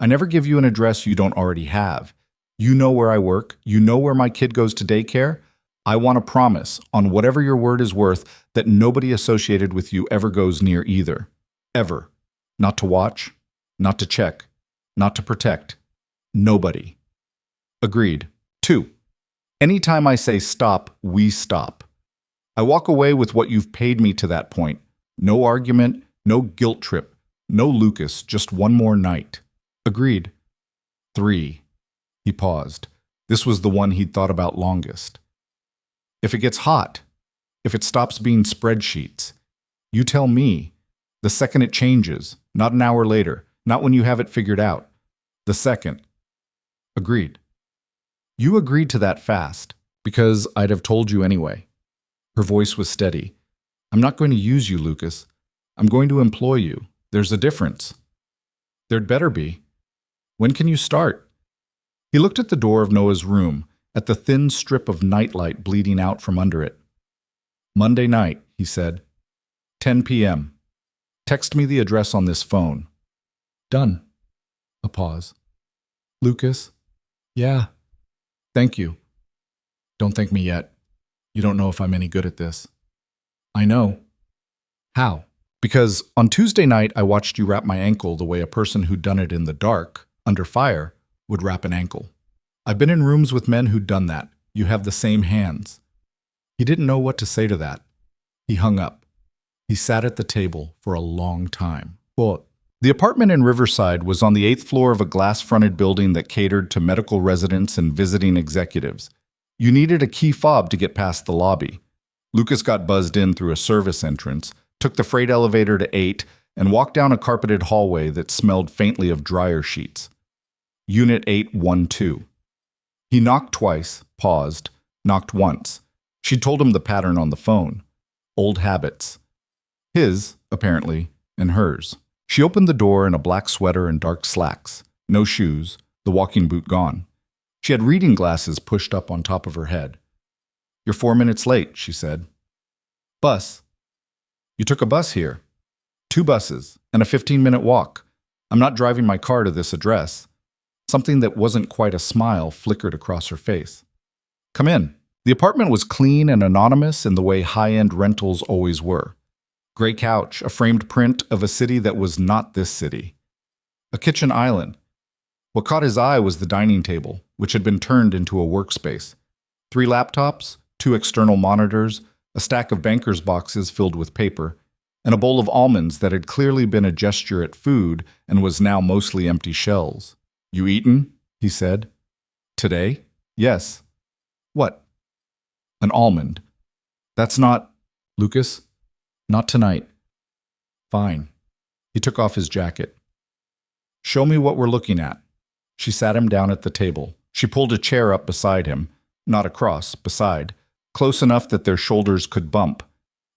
I never give you an address you don't already have. You know where I work. You know where my kid goes to daycare. I want a promise, on whatever your word is worth, that nobody associated with you ever goes near either. Ever. Not to watch, not to check, not to protect. Nobody. Agreed. 2. Anytime I say stop, we stop. I walk away with what you've paid me to that point. No argument, no guilt trip, no Lucas, just one more night. Agreed. 3. He paused. This was the one he'd thought about longest. If it gets hot, if it stops being spreadsheets, you tell me. The second it changes, not an hour later, not when you have it figured out. The second. Agreed. You agreed to that fast, because I'd have told you anyway. Her voice was steady. I'm not going to use you, Lucas. I'm going to employ you. There's a difference. There'd better be. When can you start? He looked at the door of Noah's room, at the thin strip of nightlight bleeding out from under it. Monday night, he said. 10 p.m. Text me the address on this phone. Done. A pause. Lucas? Yeah. Thank you. Don't thank me yet. You don't know if I'm any good at this. I know. How? Because on Tuesday night I watched you wrap my ankle the way a person who'd done it in the dark, under fire, would wrap an ankle. I've been in rooms with men who'd done that. You have the same hands. He didn't know what to say to that. He hung up. He sat at the table for a long time. Well, the apartment in Riverside was on the 8th floor of a glass-fronted building that catered to medical residents and visiting executives. You needed a key fob to get past the lobby. Lucas got buzzed in through a service entrance, took the freight elevator to 8, and walked down a carpeted hallway that smelled faintly of dryer sheets. Unit 812. He knocked twice, paused, knocked once. She told him the pattern on the phone. old habits. His, apparently, and hers. She opened the door in a black sweater and dark slacks. No shoes, the walking boot gone. She had reading glasses pushed up on top of her head. "You're 4 minutes late," she said. "Bus?" "You took a bus here." "2 buses, and a 15-minute walk. I'm not driving my car to this address." Something that wasn't quite a smile flickered across her face. "Come in." The apartment was clean and anonymous in the way high-end rentals always were. Gray couch, a framed print of a city that was not this city. A kitchen island. What caught his eye was the dining table, which had been turned into a workspace. 3 laptops, 2 external monitors, a stack of banker's boxes filled with paper, and a bowl of almonds that had clearly been a gesture at food and was now mostly empty shells. "You eaten?" he said. "Today?" "Yes." "What?" "An almond." "That's not—" "Lucas? Not tonight." "Fine." He took off his jacket. "Show me what we're looking at." She sat him down at the table. She pulled a chair up beside him, not across, beside, close enough that their shoulders could bump,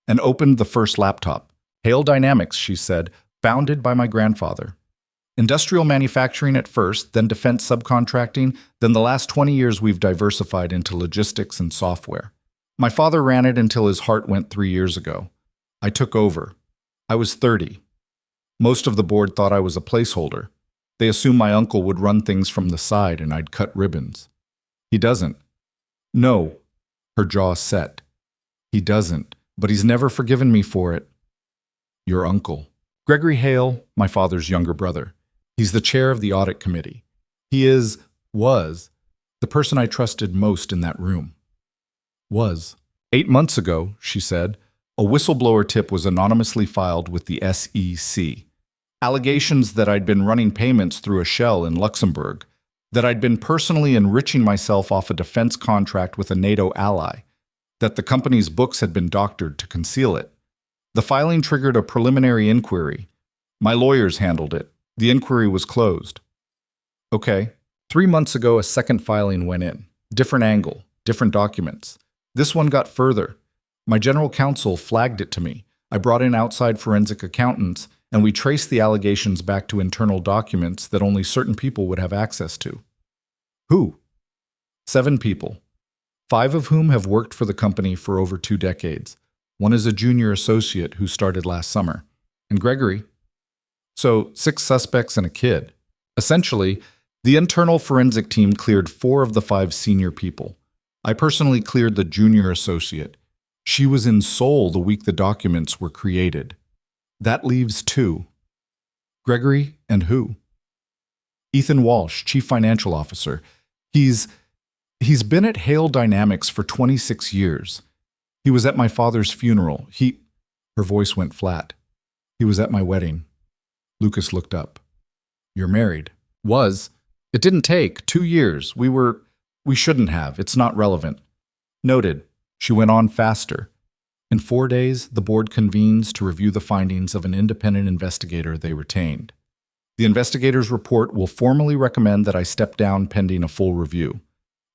and opened the first laptop. "Hale Dynamics," she said, "founded by my grandfather. Industrial manufacturing at first, then defense subcontracting, then the last 20 years we've diversified into logistics and software. My father ran it until his heart went 3 years ago. I took over. I was 30. Most of the board thought I was a placeholder. They assumed my uncle would run things from the side and I'd cut ribbons. He doesn't." "No." Her jaw set. "He doesn't, but he's never forgiven me for it." "Your uncle." "Gregory Hale, my father's younger brother. He's the chair of the audit committee. He was, the person I trusted most in that room." "Was." 8 months ago," she said, "a whistleblower tip was anonymously filed with the SEC. Allegations that I'd been running payments through a shell in Luxembourg, that I'd been personally enriching myself off a defense contract with a NATO ally, that the company's books had been doctored to conceal it. The filing triggered a preliminary inquiry. My lawyers handled it. The inquiry was closed." "Okay." 3 months ago, a second filing went in. Different angle, different documents. This one got further. My general counsel flagged it to me. I brought in outside forensic accountants, and we traced the allegations back to internal documents that only certain people would have access to. "Who?" 7 people. 5 of whom have worked for the company for over 2 decades. One is a junior associate who started last summer. And Gregory. So 6 suspects and a kid. Essentially, the internal forensic team cleared 4 of the 5 senior people. I personally cleared the junior associate. She was in Seoul the week the documents were created. That leaves 2. Gregory and who? Ethan Walsh, Chief Financial Officer. He's been at Hale Dynamics for 26 years. He was at my father's funeral. Her voice went flat. "He was at my wedding." Lucas looked up. "You're married." "Was. It didn't take 2 years. We shouldn't have. It's not relevant." "Noted." She went on faster. "In 4 days, the board convenes to review the findings of an independent investigator they retained. The investigator's report will formally recommend that I step down pending a full review.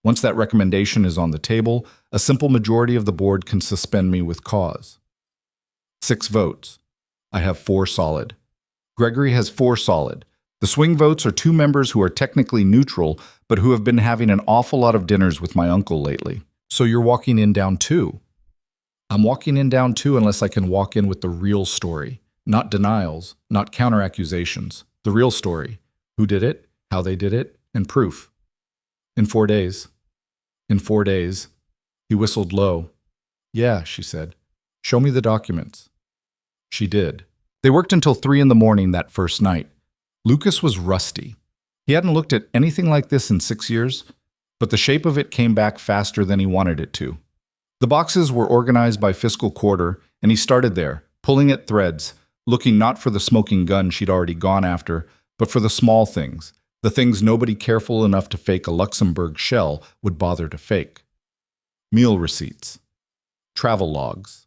Once that recommendation is on the table, a simple majority of the board can suspend me with cause. 6 votes. I have 4 solid. Gregory has 4 solid. The swing votes are 2 members who are technically neutral, but who have been having an awful lot of dinners with my uncle lately." "So you're walking in down 2? "I'm walking in down 2 unless I can walk in with the real story. Not denials, not counter-accusations. The real story. Who did it, how they did it, and proof. In 4 days. In 4 days." He whistled low. "Yeah," she said. "Show me the documents." She did. They worked until 3 in the morning that first night. Lucas was rusty. He hadn't looked at anything like this in 6 years, but the shape of it came back faster than he wanted it to. The boxes were organized by fiscal quarter, and he started there, pulling at threads, looking not for the smoking gun she'd already gone after, but for the small things, the things nobody careful enough to fake a Luxembourg shell would bother to fake. Meal receipts, travel logs,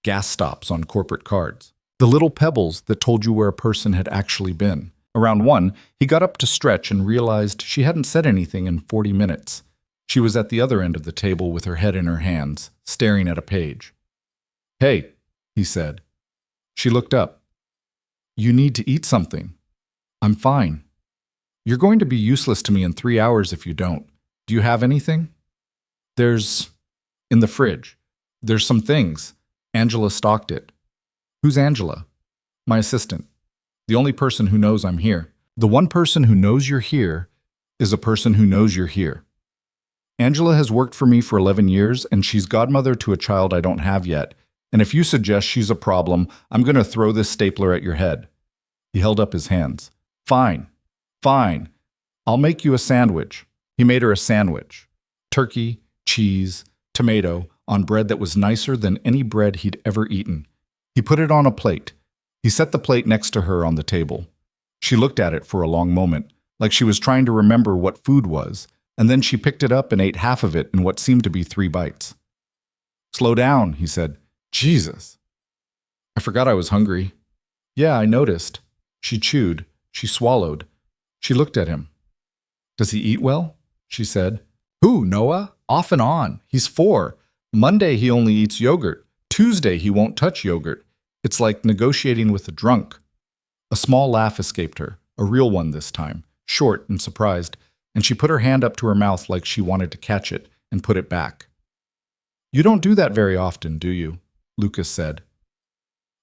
gas stops on corporate cards, the little pebbles that told you where a person had actually been. Around 1, he got up to stretch and realized she hadn't said anything in 40 minutes. She was at the other end of the table with her head in her hands, staring at a page. Hey, he said. She looked up. You need to eat something. I'm fine. You're going to be useless to me in 3 hours if you don't. Do you have anything? There's... in the fridge. There's some things. Angela stocked it. Who's Angela? My assistant. The only person who knows I'm here. The one person who knows you're here is a person who knows you're here. Angela has worked for me for 11 years, and she's godmother to a child I don't have yet. And if you suggest she's a problem, I'm going to throw this stapler at your head. He held up his hands. Fine. Fine. I'll make you a sandwich. He made her a sandwich. Turkey, cheese, tomato, on bread that was nicer than any bread he'd ever eaten. He put it on a plate. He set the plate next to her on the table. She looked at it for a long moment, like she was trying to remember what food was, and then she picked it up and ate half of it in what seemed to be 3 bites. Slow down, he said. Jesus. I forgot I was hungry. Yeah, I noticed. She chewed. She swallowed. She looked at him. Does he eat well? She said. Who, Noah? Off and on. He's 4. Monday he only eats yogurt. Tuesday he won't touch yogurt. It's like negotiating with a drunk. A small laugh escaped her, a real one this time, short and surprised, and she put her hand up to her mouth like she wanted to catch it and put it back. You don't do that very often, do you? Lucas said.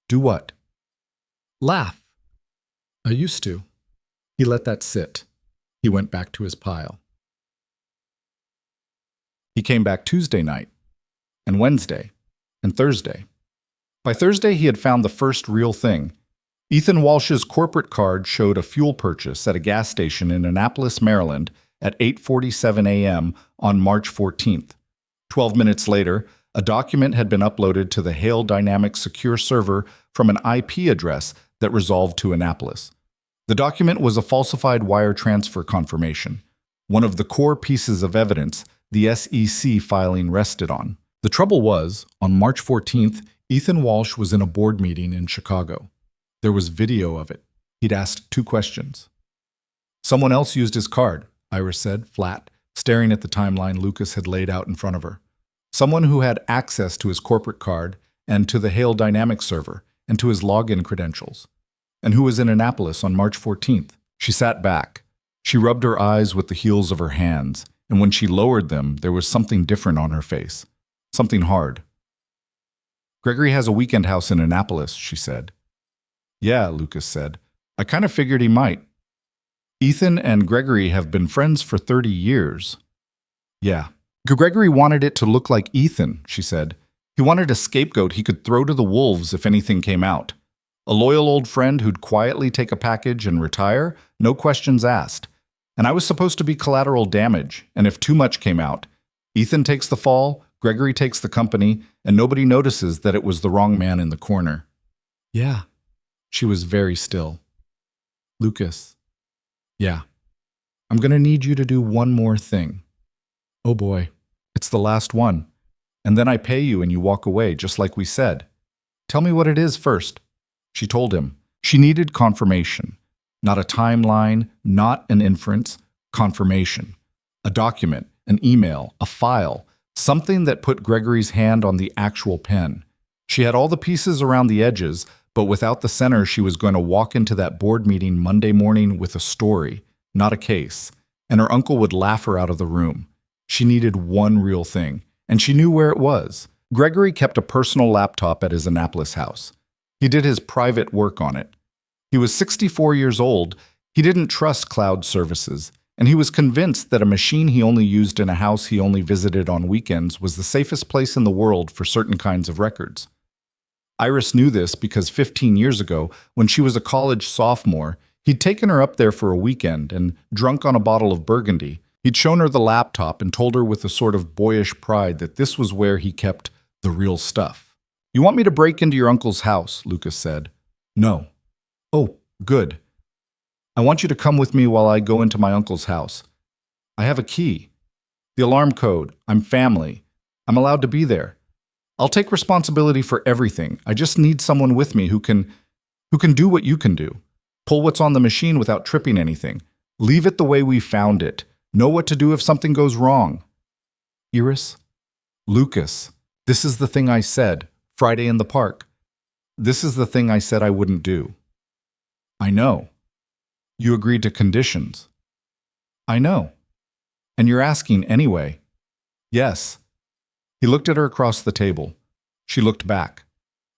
Do what? Laugh. I used to. He let that sit. He went back to his pile. He came back Tuesday night, and Wednesday, and Thursday. By Thursday, he had found the first real thing. Ethan Walsh's corporate card showed a fuel purchase at a gas station in Annapolis, Maryland at 8:47 a.m. on March 14th. 12 minutes later, a document had been uploaded to the Hail Dynamics secure server from an IP address that resolved to Annapolis. The document was a falsified wire transfer confirmation, one of the core pieces of evidence the SEC filing rested on. The trouble was, on March 14th, Ethan Walsh was in a board meeting in Chicago. There was video of it. He'd asked 2 questions. Someone else used his card, Iris said, flat, staring at the timeline Lucas had laid out in front of her. Someone who had access to his corporate card and to the Hail Dynamics server and to his login credentials, and who was in Annapolis on March 14th. She sat back. She rubbed her eyes with the heels of her hands, and when she lowered them, there was something different on her face, something hard. Gregory has a weekend house in Annapolis, she said. Yeah, Lucas said. I kind of figured he might. Ethan and Gregory have been friends for 30 years. Yeah. Gregory wanted it to look like Ethan, she said. He wanted a scapegoat he could throw to the wolves if anything came out. A loyal old friend who'd quietly take a package and retire, no questions asked. And I was supposed to be collateral damage, and if too much came out, Ethan takes the fall, Gregory takes the company, and nobody notices that it was the wrong man in the corner. Yeah. She was very still. Lucas. Yeah. I'm going to need you to do one more thing. Oh boy. It's the last one. And then I pay you and you walk away, just like we said. Tell me what it is first. She told him. She needed confirmation. Not a timeline, not an inference. Confirmation. A document, an email, a file, something that put Gregory's hand on the actual pen. She had all the pieces around the edges, but without the center, she was going to walk into that board meeting Monday morning with a story, not a case, and her uncle would laugh her out of the room. She needed one real thing, and she knew where it was. Gregory kept a personal laptop at his Annapolis house. He did his private work on it. He was 64 years old. He didn't trust cloud services, and he was convinced that a machine he only used in a house he only visited on weekends was the safest place in the world for certain kinds of records. Iris knew this because 15 years ago, when she was a college sophomore, he'd taken her up there for a weekend and, drunk on a bottle of Burgundy, he'd shown her the laptop and told her with a sort of boyish pride that this was where he kept the real stuff. You want me to break into your uncle's house, Lucas said. No. Oh, good. I want you to come with me while I go into my uncle's house. I have a key. The alarm code. I'm family. I'm allowed to be there. I'll take responsibility for everything. I just need someone with me who can do what you can do. Pull what's on the machine without tripping anything. Leave it the way we found it. Know what to do if something goes wrong. Iris? Lucas. This is the thing I said. Friday in the park. This is the thing I said I wouldn't do. I know. You agreed to conditions. I know. And you're asking anyway. Yes. He looked at her across the table. She looked back.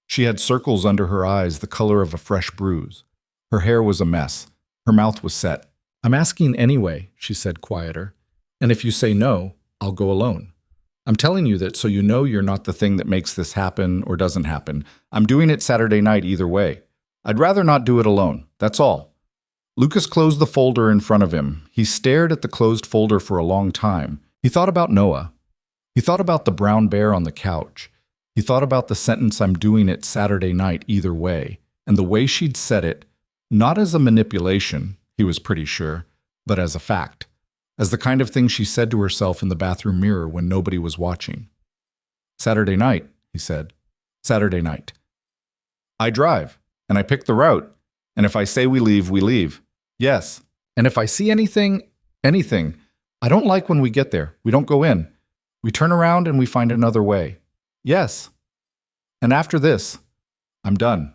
She had circles under her eyes the color of a fresh bruise. Her hair was a mess. Her mouth was set. I'm asking anyway, she said quieter. And if you say no, I'll go alone. I'm telling you that so you know you're not the thing that makes this happen or doesn't happen. I'm doing it Saturday night either way. I'd rather not do it alone. That's all. Lucas closed the folder in front of him. He stared at the closed folder for a long time. He thought about Noah. He thought about the brown bear on the couch. He thought about the sentence, I'm doing it Saturday night either way, and the way she'd said it, not as a manipulation, he was pretty sure, but as a fact, as the kind of thing she said to herself in the bathroom mirror when nobody was watching. Saturday night, he said. Saturday night. I drive, and I pick the route, and if I say we leave, we leave. Yes. And if I see anything, I don't like when we get there. We don't go in. We turn around and we find another way. Yes. And after this, I'm done.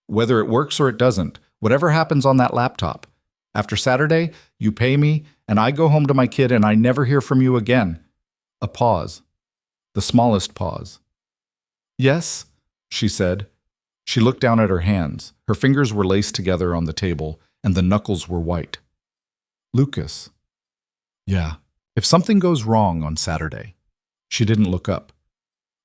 Whether it works or it doesn't, whatever happens on that laptop. After Saturday, you pay me, and I go home to my kid and I never hear from you again. A pause. The smallest pause. Yes, she said. She looked down at her hands. Her fingers were laced together on the table, and the knuckles were white. Lucas. Yeah. If something goes wrong on Saturday. She didn't look up.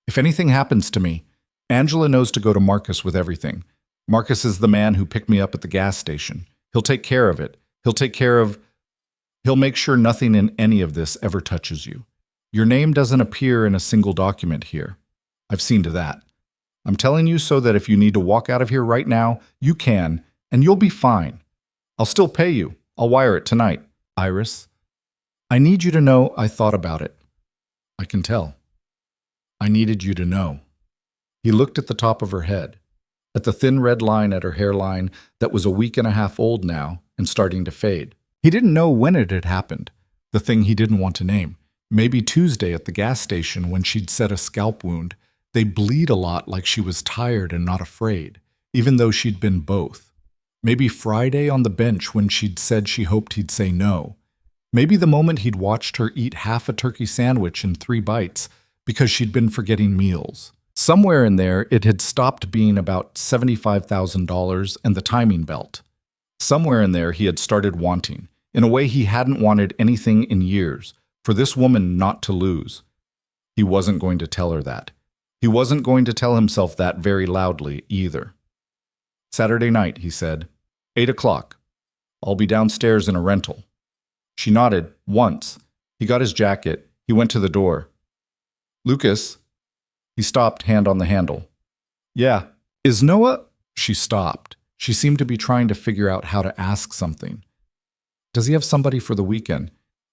If anything happens to me, Angela knows to go to Marcus with everything. Marcus is the man who picked me up at the gas station. He'll take care of it. He'll make sure nothing in any of this ever touches you. Your name doesn't appear in a single document here. I've seen to that. I'm telling you so that if you need to walk out of here right now, you can, and you'll be fine. I'll still pay you. I'll wire it tonight. Iris, I need you to know I thought about it. I can tell. I needed you to know. He looked at the top of her head, at the thin red line at her hairline that was a week and a half old now and starting to fade. He didn't know when it had happened, the thing he didn't want to name. Maybe Tuesday at the gas station when she'd set a scalp wound. They bleed a lot like she was tired and not afraid, even though she'd been both. Maybe Friday on the bench when she'd said she hoped he'd say no. Maybe the moment he'd watched her eat half a turkey sandwich in 3 bites because she'd been forgetting meals. Somewhere in there, it had stopped being about $75,000 and the timing belt. Somewhere in there, he had started wanting, in a way he hadn't wanted anything in years, for this woman not to lose. He wasn't going to tell her that. He wasn't going to tell himself that very loudly either. Saturday night, he said. 8 o'clock. I'll be downstairs in a rental. She nodded, once. He got his jacket. He went to the door. Lucas. He stopped, hand on the handle. Yeah. Is Noah? She stopped. She seemed to be trying to figure out how to ask something. Does he have somebody for the weekend?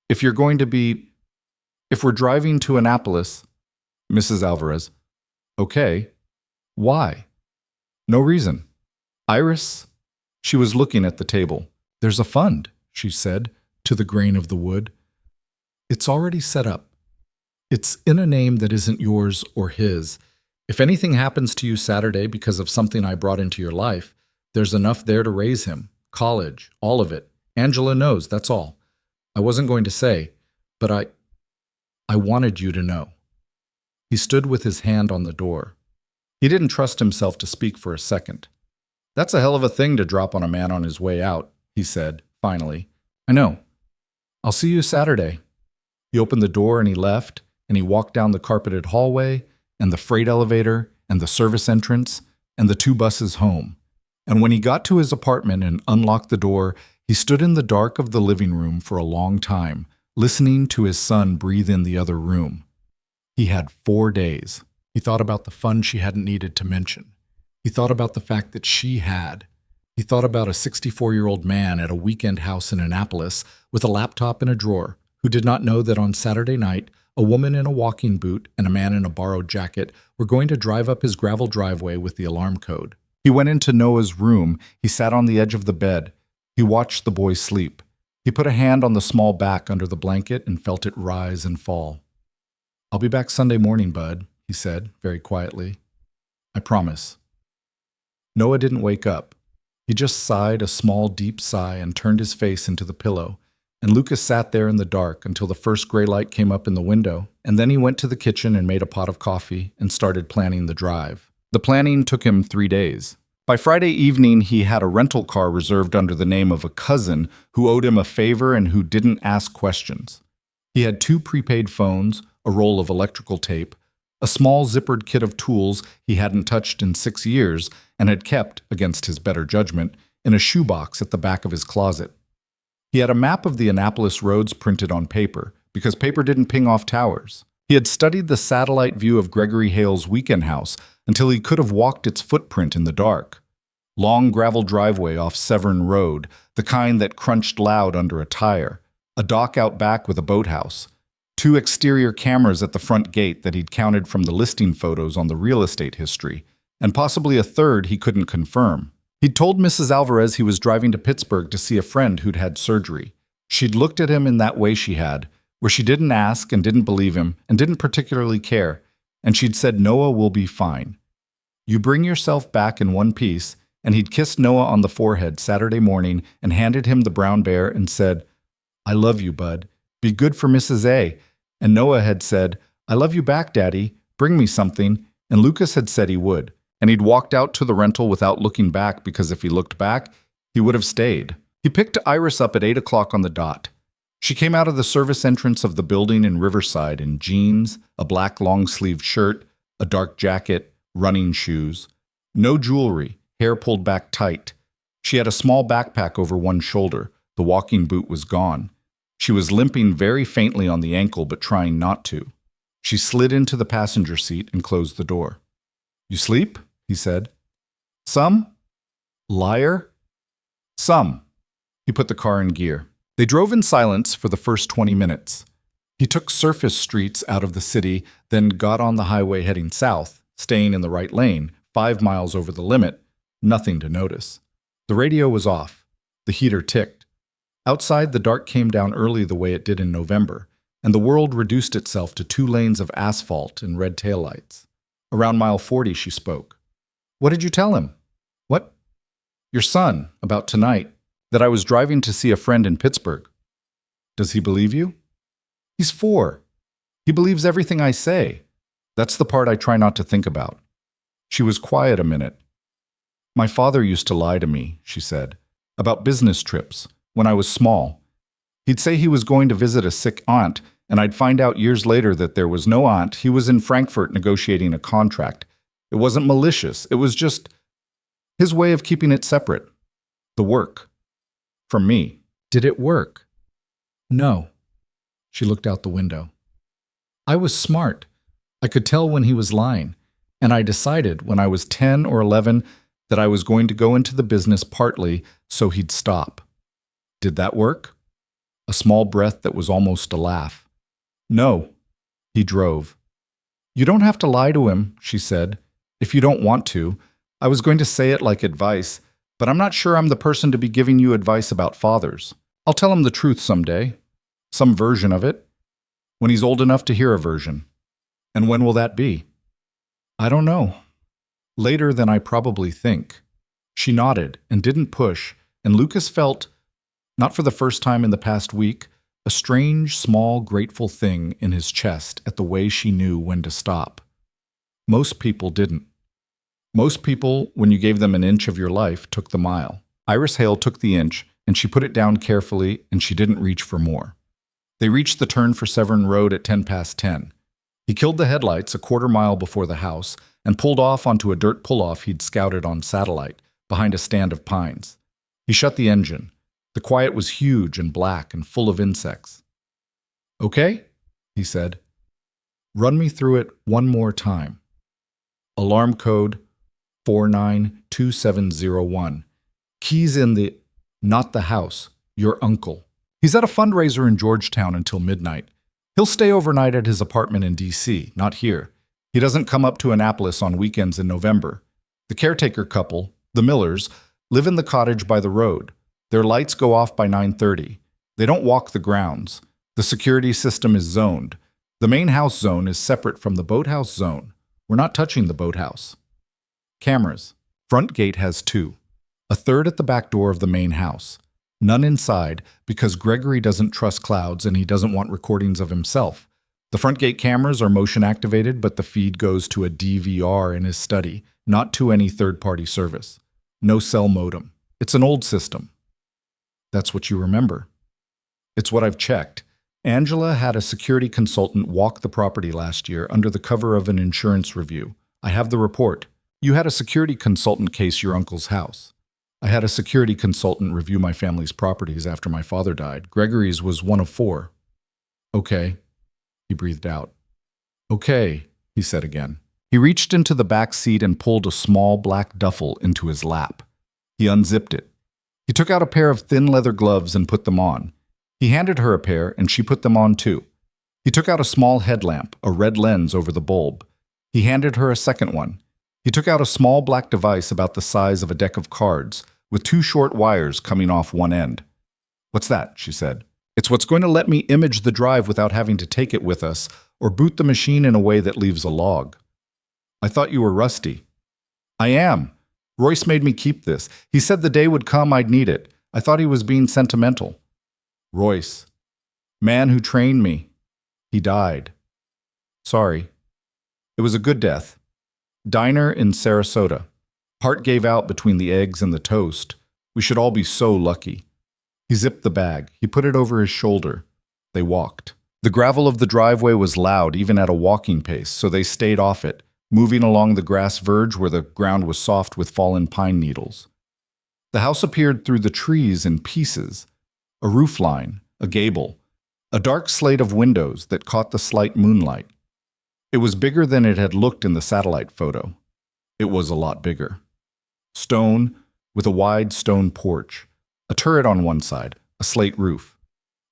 If we're driving to Annapolis, Mrs. Alvarez. Okay. Why? No reason. Iris? She was looking at the table. There's a fund, she said, to the grain of the wood. It's already set up. It's in a name that isn't yours or his. If anything happens to you Saturday because of something I brought into your life, there's enough there to raise him. College, all of it. Angela knows, that's all. I wasn't going to say, but I wanted you to know. He stood with his hand on the door. He didn't trust himself to speak for a second. That's a hell of a thing to drop on a man on his way out, he said, finally. I know. I'll see you Saturday. He opened the door and he left, and he walked down the carpeted hallway, and the freight elevator, and the service entrance, and the 2 buses home. And when he got to his apartment and unlocked the door, he stood in the dark of the living room for a long time, listening to his son breathe in the other room. He had 4 days. He thought about the fun she hadn't needed to mention. He thought about the fact that she had. He thought about a 64-year-old man at a weekend house in Annapolis with a laptop in a drawer who did not know that on Saturday night, a woman in a walking boot and a man in a borrowed jacket were going to drive up his gravel driveway with the alarm code. He went into Noah's room. He sat on the edge of the bed. He watched the boy sleep. He put a hand on the small back under the blanket and felt it rise and fall. I'll be back Sunday morning, bud, he said, very quietly. I promise." Noah didn't wake up. He just sighed a small, deep sigh and turned his face into the pillow, and Lucas sat there in the dark until the first gray light came up in the window, and then he went to the kitchen and made a pot of coffee and started planning the drive. The planning took him 3 days. By Friday evening, he had a rental car reserved under the name of a cousin who owed him a favor and who didn't ask questions. He had 2 prepaid phones, a roll of electrical tape, a small zippered kit of tools he hadn't touched in 6 years and had kept, against his better judgment, in a shoebox at the back of his closet. He had a map of the Annapolis roads printed on paper, because paper didn't ping off towers. He had studied the satellite view of Gregory Hale's weekend house until he could have walked its footprint in the dark. Long gravel driveway off Severn Road, the kind that crunched loud under a tire, a dock out back with a boathouse, 2 exterior cameras at the front gate that he'd counted from the listing photos on the real estate history, and possibly a third he couldn't confirm. He'd told Mrs. Alvarez he was driving to Pittsburgh to see a friend who'd had surgery. She'd looked at him in that way she had, where she didn't ask and didn't believe him and didn't particularly care, and she'd said Noah will be fine. You bring yourself back in one piece, and he'd kissed Noah on the forehead Saturday morning and handed him the brown bear and said, "I love you, bud. Be good for Mrs. A." And Noah had said, "I love you back, Daddy. Bring me something." And Lucas had said he would. And he'd walked out to the rental without looking back because if he looked back, he would have stayed. He picked Iris up at 8 o'clock on the dot. She came out of the service entrance of the building in Riverside in jeans, a black long-sleeved shirt, a dark jacket, running shoes. No jewelry, hair pulled back tight. She had a small backpack over one shoulder. The walking boot was gone. She was limping very faintly on the ankle but trying not to. She slid into the passenger seat and closed the door. "You sleep?" he said. "Some?" "Liar?" "Some." He put the car in gear. They drove in silence for the first 20 minutes. He took surface streets out of the city, then got on the highway heading south, staying in the right lane, 5 miles over the limit. Nothing to notice. The radio was off. The heater ticked. Outside, the dark came down early the way it did in November, and the world reduced itself to 2 lanes of asphalt and red taillights. Around mile 40, she spoke. "What did you tell him?" "What?" "Your son, about tonight, that I was driving to see a friend in Pittsburgh." "Does he believe you?" "He's 4. He believes everything I say. That's the part I try not to think about." She was quiet a minute. "My father used to lie to me," she said, "about business trips, when I was small. He'd say he was going to visit a sick aunt, and I'd find out years later that there was no aunt. He was in Frankfurt negotiating a contract. It wasn't malicious. It was just his way of keeping it separate. The work. From me." "Did it work?" "No." She looked out the window. "I was smart. I could tell when he was lying, and I decided when I was 10 or 11 that I was going to go into the business partly so he'd stop." "Did that work?" A small breath that was almost a laugh. "No." He drove. "You don't have to lie to him," she said, "if you don't want to. I was going to say it like advice, but I'm not sure I'm the person to be giving you advice about fathers. I'll tell him the truth someday. Some version of it. When he's old enough to hear a version. And when will that be?" "I don't know. Later than I probably think." She nodded and didn't push, and Lucas felt, not for the first time in the past week, a strange, small, grateful thing in his chest at the way she knew when to stop. Most people didn't. Most people, when you gave them an inch of your life, took the mile. Iris Hale took the inch, and she put it down carefully, and she didn't reach for more. They reached the turn for Severn Road at 10 past 10. He killed the headlights a quarter mile before the house and pulled off onto a dirt pull-off he'd scouted on satellite, behind a stand of pines. He shut the engine. The quiet was huge and black and full of insects. "Okay?" he said. "Run me through it one more time." Alarm code 492701. Keys in the, not the house, your uncle. He's at a fundraiser in Georgetown until midnight. He'll stay overnight at his apartment in D.C., not here. He doesn't come up to Annapolis on weekends in November. The caretaker couple, the Millers, live in the cottage by the road. Their lights go off by 9:30. They don't walk the grounds. The security system is zoned. The main house zone is separate from the boathouse zone. We're not touching the boathouse. Cameras. Front gate has 2. A third at the back door of the main house. None inside because Gregory doesn't trust clouds and he doesn't want recordings of himself. The front gate cameras are motion activated, but the feed goes to a DVR in his study, not to any third-party service. No cell modem. It's an old system. That's what you remember. It's what I've checked. Angela had a security consultant walk the property last year under the cover of an insurance review. I have the report. You had a security consultant case your uncle's house. I had a security consultant review my family's properties after my father died. Gregory's was one of 4. Okay, he breathed out. Okay, he said again. He reached into the back seat and pulled a small black duffel into his lap. He unzipped it. He took out a pair of thin leather gloves and put them on. He handed her a pair, and she put them on too. He took out a small headlamp, a red lens over the bulb. He handed her a second one. He took out a small black device about the size of a deck of cards, with 2 short wires coming off one end. What's that? She said. It's what's going to let me image the drive without having to take it with us, or boot the machine in a way that leaves a log. I thought you were rusty. I am. Royce made me keep this. He said the day would come I'd need it. I thought he was being sentimental. Royce. Man who trained me. He died. Sorry. It was a good death. Diner in Sarasota. Heart gave out between the eggs and the toast. We should all be so lucky. He zipped the bag. He put it over his shoulder. They walked. The gravel of the driveway was loud even at a walking pace, so they stayed off it, moving along the grass verge where the ground was soft with fallen pine needles. The house appeared through the trees in pieces. A roof line, a gable, a dark slate of windows that caught the slight moonlight. It was bigger than it had looked in the satellite photo. It was a lot bigger. Stone, with a wide stone porch, a turret on one side, a slate roof.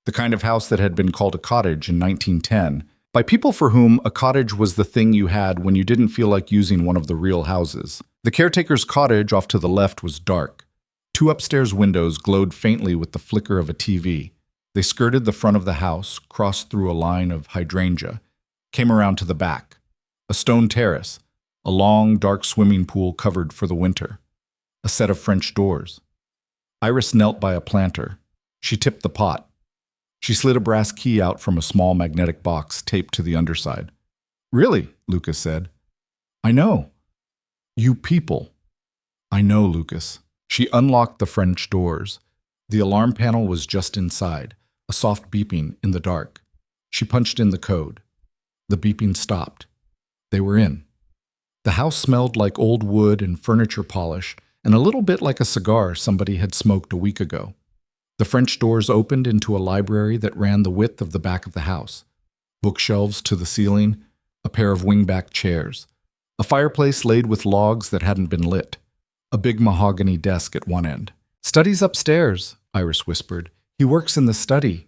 The kind of house that had been called a cottage in 1910, by people for whom a cottage was the thing you had when you didn't feel like using one of the real houses. The caretaker's cottage off to the left was dark. 2 upstairs windows glowed faintly with the flicker of a TV. They skirted the front of the house, crossed through a line of hydrangea, came around to the back. A stone terrace, a long, dark swimming pool covered for the winter. A set of French doors. Iris knelt by a planter. She tipped the pot. She slid a brass key out from a small magnetic box taped to the underside. Really, Lucas said. I know. You people. I know, Lucas. She unlocked the French doors. The alarm panel was just inside, a soft beeping in the dark. She punched in the code. The beeping stopped. They were in. The house smelled like old wood and furniture polish, and a little bit like a cigar somebody had smoked a week ago. The French doors opened into a library that ran the width of the back of the house. Bookshelves to the ceiling, a pair of wingback chairs, a fireplace laid with logs that hadn't been lit, a big mahogany desk at one end. Study's upstairs, Iris whispered. He works in the study.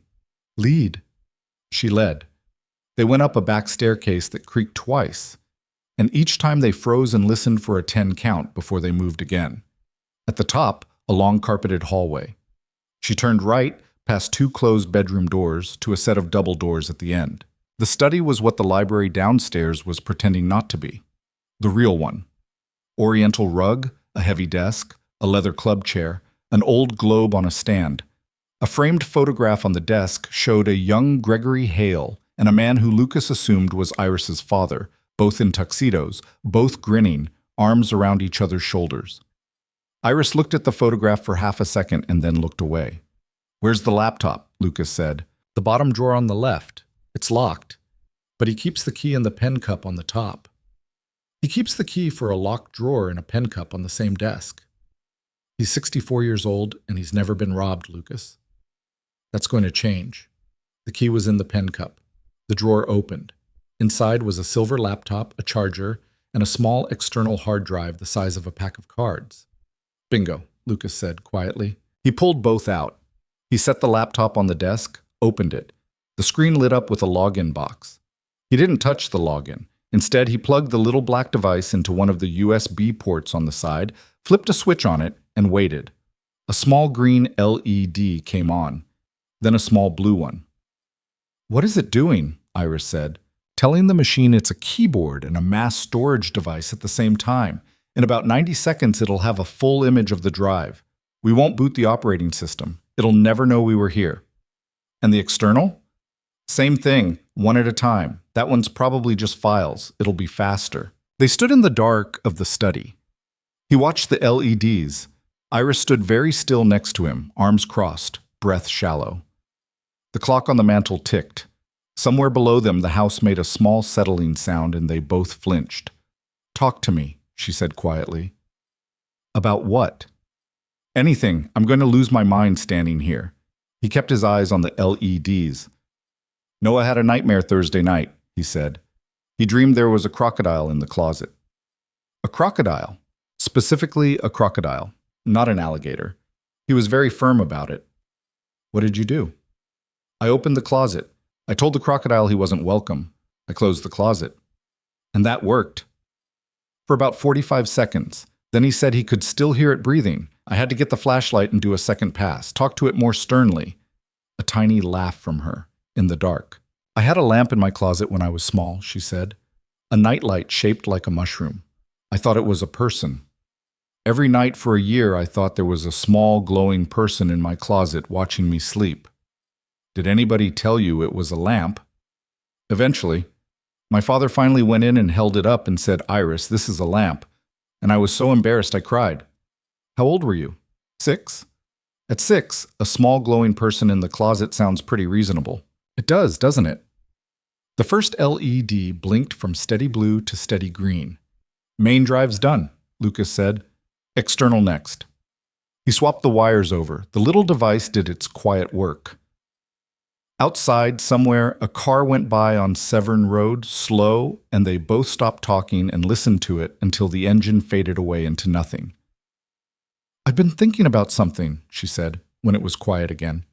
Lead. She led. They went up a back staircase that creaked twice, and each time they froze and listened for a 10 count before they moved again. At the top, a long carpeted hallway. She turned right, past 2 closed bedroom doors, to a set of double doors at the end. The study was what the library downstairs was pretending not to be. The real one. Oriental rug, a heavy desk, a leather club chair, an old globe on a stand. A framed photograph on the desk showed a young Gregory Hale and a man who Lucas assumed was Iris's father, both in tuxedos, both grinning, arms around each other's shoulders. Iris looked at the photograph for half a second and then looked away. Where's the laptop? Lucas said. The bottom drawer on the left. It's locked, but he keeps the key in the pen cup on the top. He keeps the key for a locked drawer in a pen cup on the same desk. He's 64 years old and he's never been robbed, Lucas. That's going to change. The key was in the pen cup. The drawer opened. Inside was a silver laptop, a charger, and a small external hard drive the size of a pack of cards. Bingo, Lucas said quietly. He pulled both out. He set the laptop on the desk, opened it. The screen lit up with a login box. He didn't touch the login. Instead, he plugged the little black device into one of the USB ports on the side, flipped a switch on it, and waited. A small green LED came on, then a small blue one. What is it doing? Iris said, telling the machine it's a keyboard and a mass storage device at the same time. In about 90 seconds, it'll have a full image of the drive. We won't boot the operating system. It'll never know we were here. And the external? Same thing, one at a time. That one's probably just files. It'll be faster. They stood in the dark of the study. He watched the LEDs. Iris stood very still next to him, arms crossed, breath shallow. The clock on the mantel ticked. Somewhere below them, the house made a small settling sound and they both flinched. "Talk to me," she said quietly. "About what?" "Anything. I'm going to lose my mind standing here." He kept his eyes on the LEDs. "Noah had a nightmare Thursday night," he said. "He dreamed there was a crocodile in the closet." A crocodile? Specifically a crocodile, not an alligator. He was very firm about it. "What did you do?" "I opened the closet. I told the crocodile he wasn't welcome. I closed the closet." "And that worked?" "For about 45 seconds. Then he said he could still hear it breathing. I had to get the flashlight and do a second pass, talk to it more sternly." A tiny laugh from her, in the dark. "I had a lamp in my closet when I was small," she said. "A nightlight shaped like a mushroom. I thought it was a person. Every night for a year I thought there was a small glowing person in my closet watching me sleep." "Did anybody tell you it was a lamp?" "Eventually. My father finally went in and held it up and said, 'Iris, this is a lamp.' And I was so embarrassed I cried." "How old were you? 6? At 6, a small glowing person in the closet sounds pretty reasonable." "It does, doesn't it?" The first LED blinked from steady blue to steady green. "Main drive's done," Lucas said. "External next." He swapped the wires over. The little device did its quiet work. Outside, somewhere, a car went by on Severn Road, slow, and they both stopped talking and listened to it until the engine faded away into nothing. "I've been thinking about something," she said, when it was quiet again.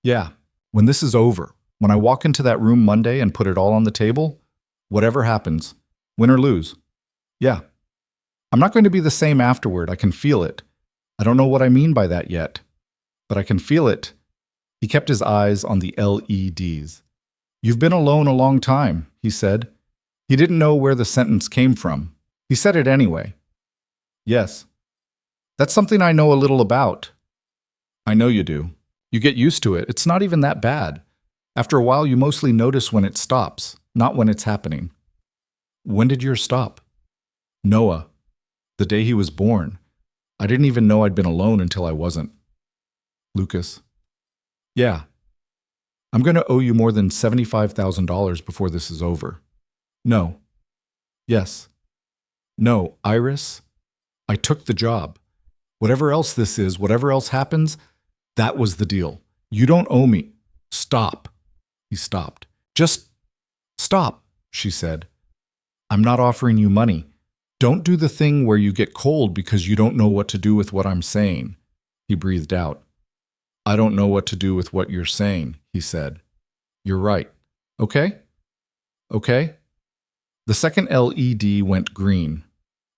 "Yeah, when this is over, when I walk into that room Monday and put it all on the table, whatever happens, win or lose. Yeah. I'm not going to be the same afterward. I can feel it. I don't know what I mean by that yet, but I can feel it." He kept his eyes on the LEDs. "You've been alone a long time," he said. He didn't know where the sentence came from. He said it anyway. "Yes. That's something I know a little about." "I know you do. You get used to it. It's not even that bad. After a while, you mostly notice when it stops, not when it's happening." "When did yours stop?" "Noah. The day he was born. I didn't even know I'd been alone until I wasn't." Lucas. "Yeah. I'm going to owe you more than $75,000 before this is over." "No." "Yes." "No, Iris. I took the job. Whatever else this is, whatever else happens, that was the deal. You don't owe me." "Stop." He stopped. "Just stop," she said. "I'm not offering you money. Don't do the thing where you get cold because you don't know what to do with what I'm saying." He breathed out. "I don't know what to do with what you're saying," he said. "You're right. Okay? Okay?" The second LED went green.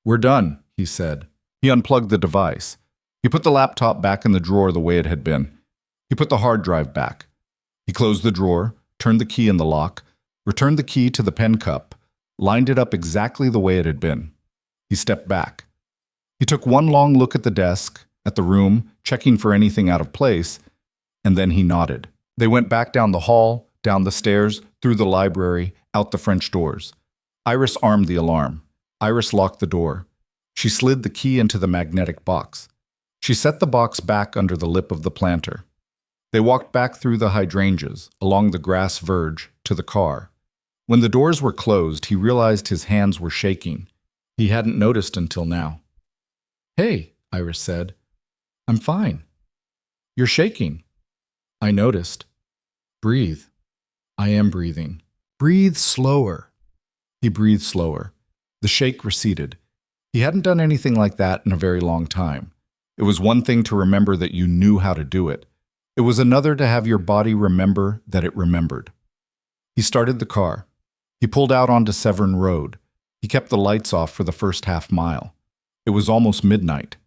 "We're done," he said. He unplugged the device. He put the laptop back in the drawer the way it had been. He put the hard drive back. He closed the drawer, turned the key in the lock, returned the key to the pen cup, lined it up exactly the way it had been. He stepped back. He took one long look at the desk, at the room, checking for anything out of place, and then he nodded. They went back down the hall, down the stairs, through the library, out the French doors. Iris armed the alarm. Iris locked the door. She slid the key into the magnetic box. She set the box back under the lip of the planter. They walked back through the hydrangeas, along the grass verge, to the car. When the doors were closed, he realized his hands were shaking. He hadn't noticed until now. "Hey," Iris said. "I'm fine." "You're shaking." "I noticed." "Breathe." "I am breathing." "Breathe slower." He breathed slower. The shake receded. He hadn't done anything like that in a very long time. It was one thing to remember that you knew how to do it. It was another to have your body remember that it remembered. He started the car. He pulled out onto Severn Road. He kept the lights off for the first half mile. It was almost midnight.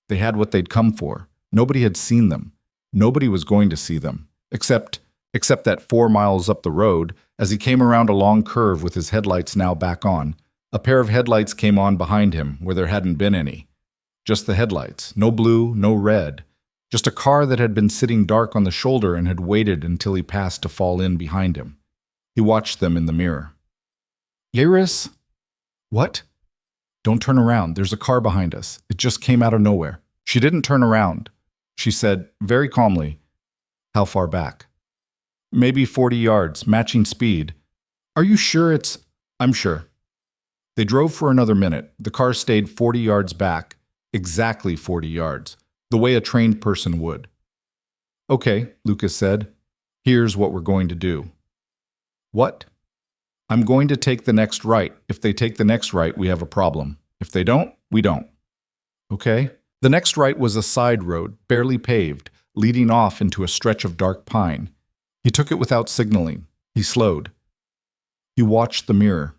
They had what they'd come for. Nobody had seen them. Nobody was going to see them, except that 4 miles up the road, as he came around a long curve with his headlights now back on, A pair of headlights came on behind him where there hadn't been any. Just the headlights, no blue, no red. Just a car that had been sitting dark on the shoulder and had waited until he passed to fall in behind him. He watched them in the mirror. Iris? What? Don't turn around. There's a car behind us. It just came out of nowhere. She didn't turn around. She said, very calmly, how far back? Maybe 40 yards, matching speed. Are you sure it's... I'm sure. They drove for another minute. The car stayed 40 yards back, exactly 40 yards, the way a trained person would. Okay, Lucas said. Here's what we're going to do. What? I'm going to take the next right. If they take the next right, we have a problem. If they don't, we don't. Okay? The next right was a side road, barely paved, leading off into a stretch of dark pine. He took it without signaling. He slowed. He watched the mirror.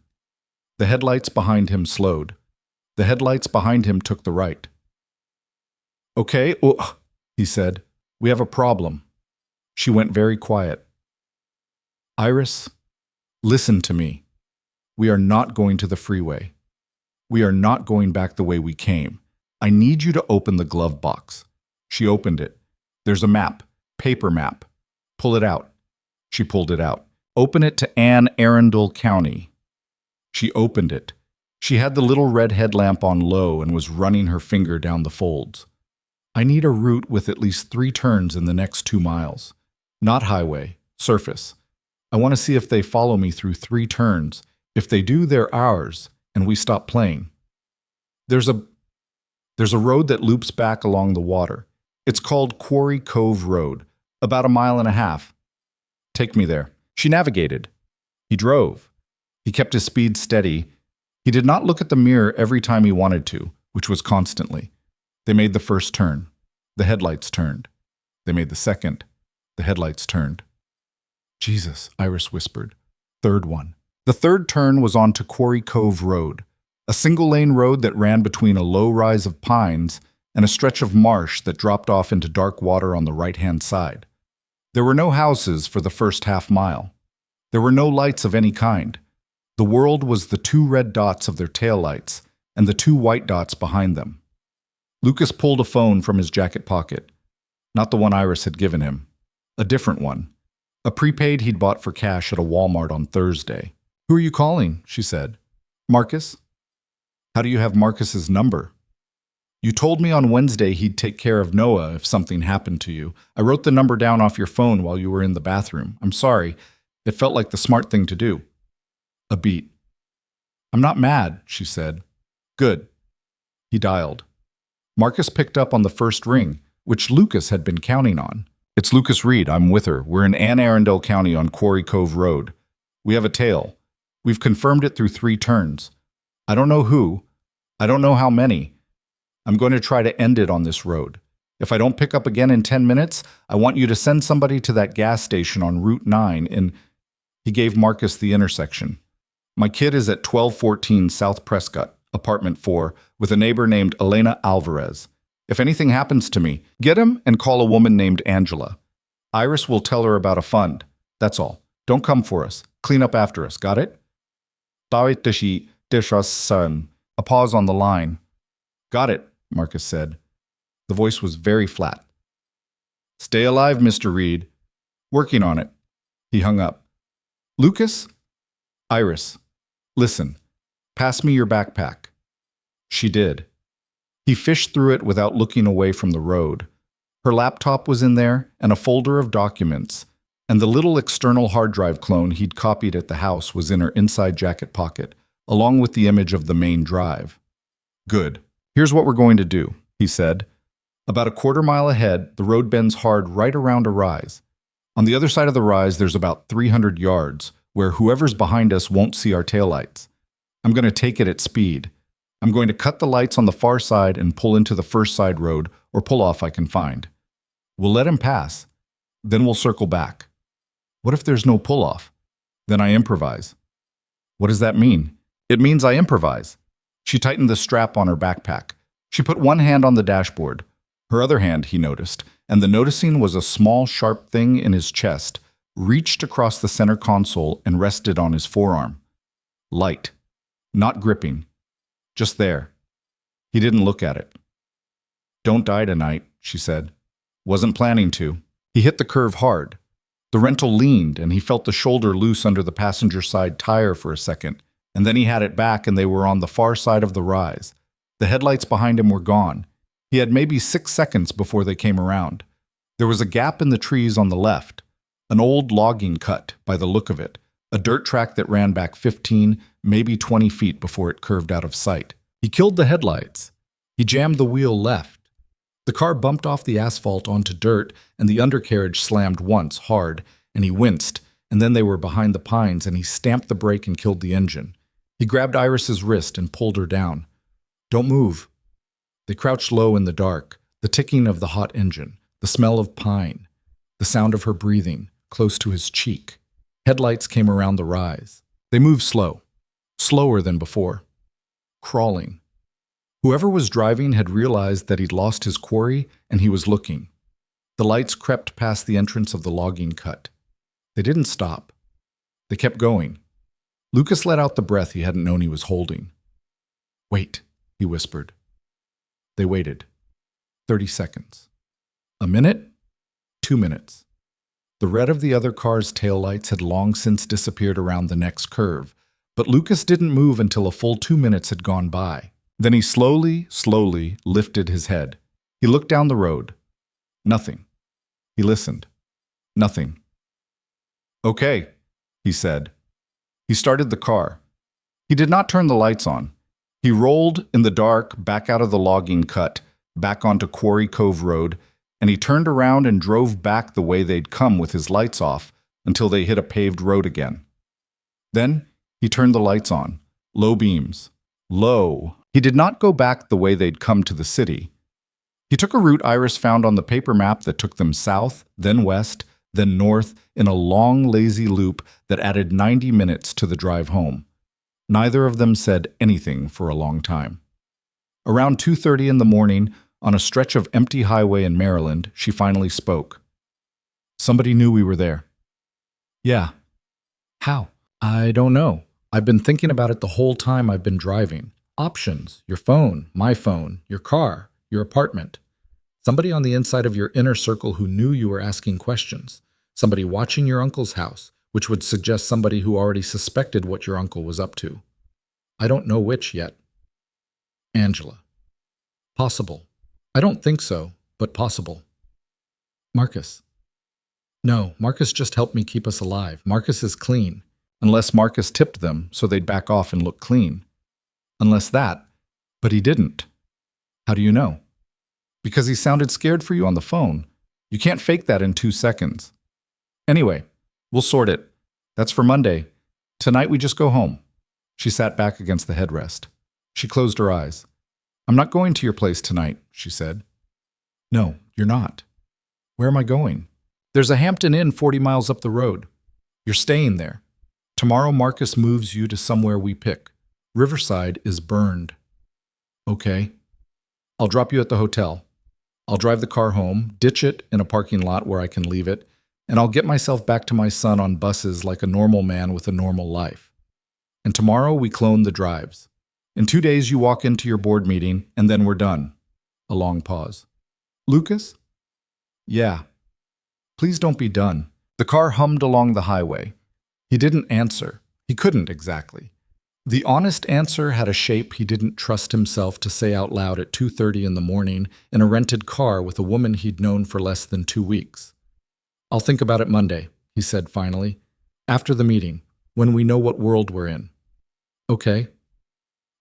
The headlights behind him slowed. The headlights behind him took the right. Okay, he said. We have a problem. She went very quiet. Iris, listen to me. We are not going to the freeway. We are not going back the way we came. I need you to open the glove box. She opened it. There's a map, paper map. Pull it out. She pulled it out. Open it to Anne Arundel County. She opened it. She had the little red headlamp on low and was running her finger down the folds. I need a route with at least 3 turns in the next 2 miles. Not highway, surface. I want to see if they follow me through 3 turns. If they do, they're ours, and we stop playing. There's a road that loops back along the water. It's called Quarry Cove Road, about 1.5 miles. Take me there. She navigated. He drove. He kept his speed steady. He did not look at the mirror every time he wanted to, which was constantly. They made the first turn. The headlights turned. They made the second. The headlights turned. Jesus, Iris whispered. Third one. The third turn was onto Quarry Cove Road, a single-lane road that ran between a low rise of pines and a stretch of marsh that dropped off into dark water on the right-hand side. There were no houses for the first half-mile. There were no lights of any kind. The world was the 2 red dots of their taillights and the 2 white dots behind them. Lucas pulled a phone from his jacket pocket. Not the one Iris had given him. A different one. A prepaid he'd bought for cash at a Walmart on Thursday. Who are you calling? She said. Marcus? How do you have Marcus's number? You told me on Wednesday he'd take care of Noah if something happened to you. I wrote the number down off your phone while you were in the bathroom. I'm sorry. It felt like the smart thing to do. A beat. I'm not mad, she said. Good. He dialed. Marcus picked up on the first ring, which Lucas had been counting on. It's Lucas Reed. I'm with her. We're in Anne Arundel County on Quarry Cove Road. We have a tail. We've confirmed it through 3 turns. I don't know who. I don't know how many. I'm going to try to end it on this road. If I don't pick up again in 10 minutes, I want you to send somebody to that gas station on Route 9 in... He gave Marcus the intersection. My kid is at 1214 South Prescott, apartment 4, with a neighbor named Elena Alvarez. If anything happens to me, get him and call a woman named Angela. Iris will tell her about a fund. That's all. Don't come for us. Clean up after us. Got it? Son. A pause on the line. Got it, Marcus said. The voice was very flat. Stay alive, Mr. Reed. Working on it. He hung up. Lucas? Iris. Listen. Pass me your backpack. She did. He fished through it without looking away from the road. Her laptop was in there, and a folder of documents, and the little external hard drive clone he'd copied at the house was in her inside jacket pocket, along with the image of the main drive. Good. Here's what we're going to do, he said. About 1/4 mile ahead, the road bends hard right around a rise. On the other side of the rise, there's about 300 yards, where whoever's behind us won't see our taillights. I'm going to take it at speed. I'm going to cut the lights on the far side and pull into the first side road or pull off I can find. We'll let him pass. Then we'll circle back. What if there's no pull-off? Then I improvise. What does that mean? It means I improvise. She tightened the strap on her backpack. She put one hand on the dashboard. Her other hand, he noticed, and the noticing was a small, sharp thing in his chest, reached across the center console and rested on his forearm. Light. Not gripping. Just there. He didn't look at it. "Don't die tonight," she said. "Wasn't planning to." He hit the curve hard. The rental leaned, and he felt the shoulder loose under the passenger side tire for a second, and then he had it back and they were on the far side of the rise. The headlights behind him were gone. He had maybe 6 seconds before they came around. There was a gap in the trees on the left, an old logging cut by the look of it, a dirt track that ran back 15, maybe 20 feet before it curved out of sight. He killed the headlights. He jammed the wheel left. The car bumped off the asphalt onto dirt, and the undercarriage slammed once, hard, and he winced, and then they were behind the pines, and he stamped the brake and killed the engine. He grabbed Iris's wrist and pulled her down. "Don't move." They crouched low in the dark, the ticking of the hot engine, the smell of pine, the sound of her breathing, close to his cheek. Headlights came around the rise. They moved slow, slower than before, crawling. Whoever was driving had realized that he'd lost his quarry, and he was looking. The lights crept past the entrance of the logging cut. They didn't stop. They kept going. Lucas let out the breath he hadn't known he was holding. "Wait," he whispered. They waited. 30 seconds. A minute? 2 minutes. The red of the other car's taillights had long since disappeared around the next curve, but Lucas didn't move until a full 2 minutes had gone by. Then he slowly lifted his head. He looked down the road. Nothing. He listened. Nothing. "Okay," he said. He started the car. He did not turn the lights on. He rolled in the dark back out of the logging cut, back onto Quarry Cove Road, and he turned around and drove back the way they'd come with his lights off until they hit a paved road again. Then he turned the lights on, low beams. Low. He did not go back the way they'd come to the city. He took a route Iris found on the paper map that took them south, then west, then north, in a long, lazy loop that added 90 minutes to the drive home. Neither of them said anything for a long time. Around 2:30 in the morning, on a stretch of empty highway in Maryland, she finally spoke. "Somebody knew we were there." "Yeah." "How?" "I don't know. I've been thinking about it the whole time I've been driving. Options, your phone, my phone, your car, your apartment. Somebody on the inside of your inner circle who knew you were asking questions. Somebody watching your uncle's house, which would suggest somebody who already suspected what your uncle was up to. I don't know which yet." Angela. "Possible. I don't think so, but possible." Marcus. "No, Marcus just helped me keep us alive. Marcus is clean. Unless Marcus tipped them so they'd back off and look clean. Unless that, but he didn't." "How do you know?" "Because he sounded scared for you on the phone. You can't fake that in 2 seconds. Anyway, we'll sort it. That's for Monday. Tonight we just go home." She sat back against the headrest. She closed her eyes. "I'm not going to your place tonight," she said. "No, you're not." "Where am I going?" "There's a Hampton Inn 40 miles up the road. You're staying there. Tomorrow Marcus moves you to somewhere we pick. Riverside is burned." "Okay. I'll drop you at the hotel. I'll drive the car home, ditch it in a parking lot where I can leave it, and I'll get myself back to my son on buses like a normal man with a normal life. And tomorrow we clone the drives. In 2 days you walk into your board meeting, and then we're done." A long pause. "Lucas?" "Yeah." "Please don't be done." The car hummed along the highway. He didn't answer. He couldn't exactly. The honest answer had a shape he didn't trust himself to say out loud at 2:30 in the morning in a rented car with a woman he'd known for less than 2 weeks. "I'll think about it Monday," he said finally. "After the meeting, when we know what world we're in." "Okay."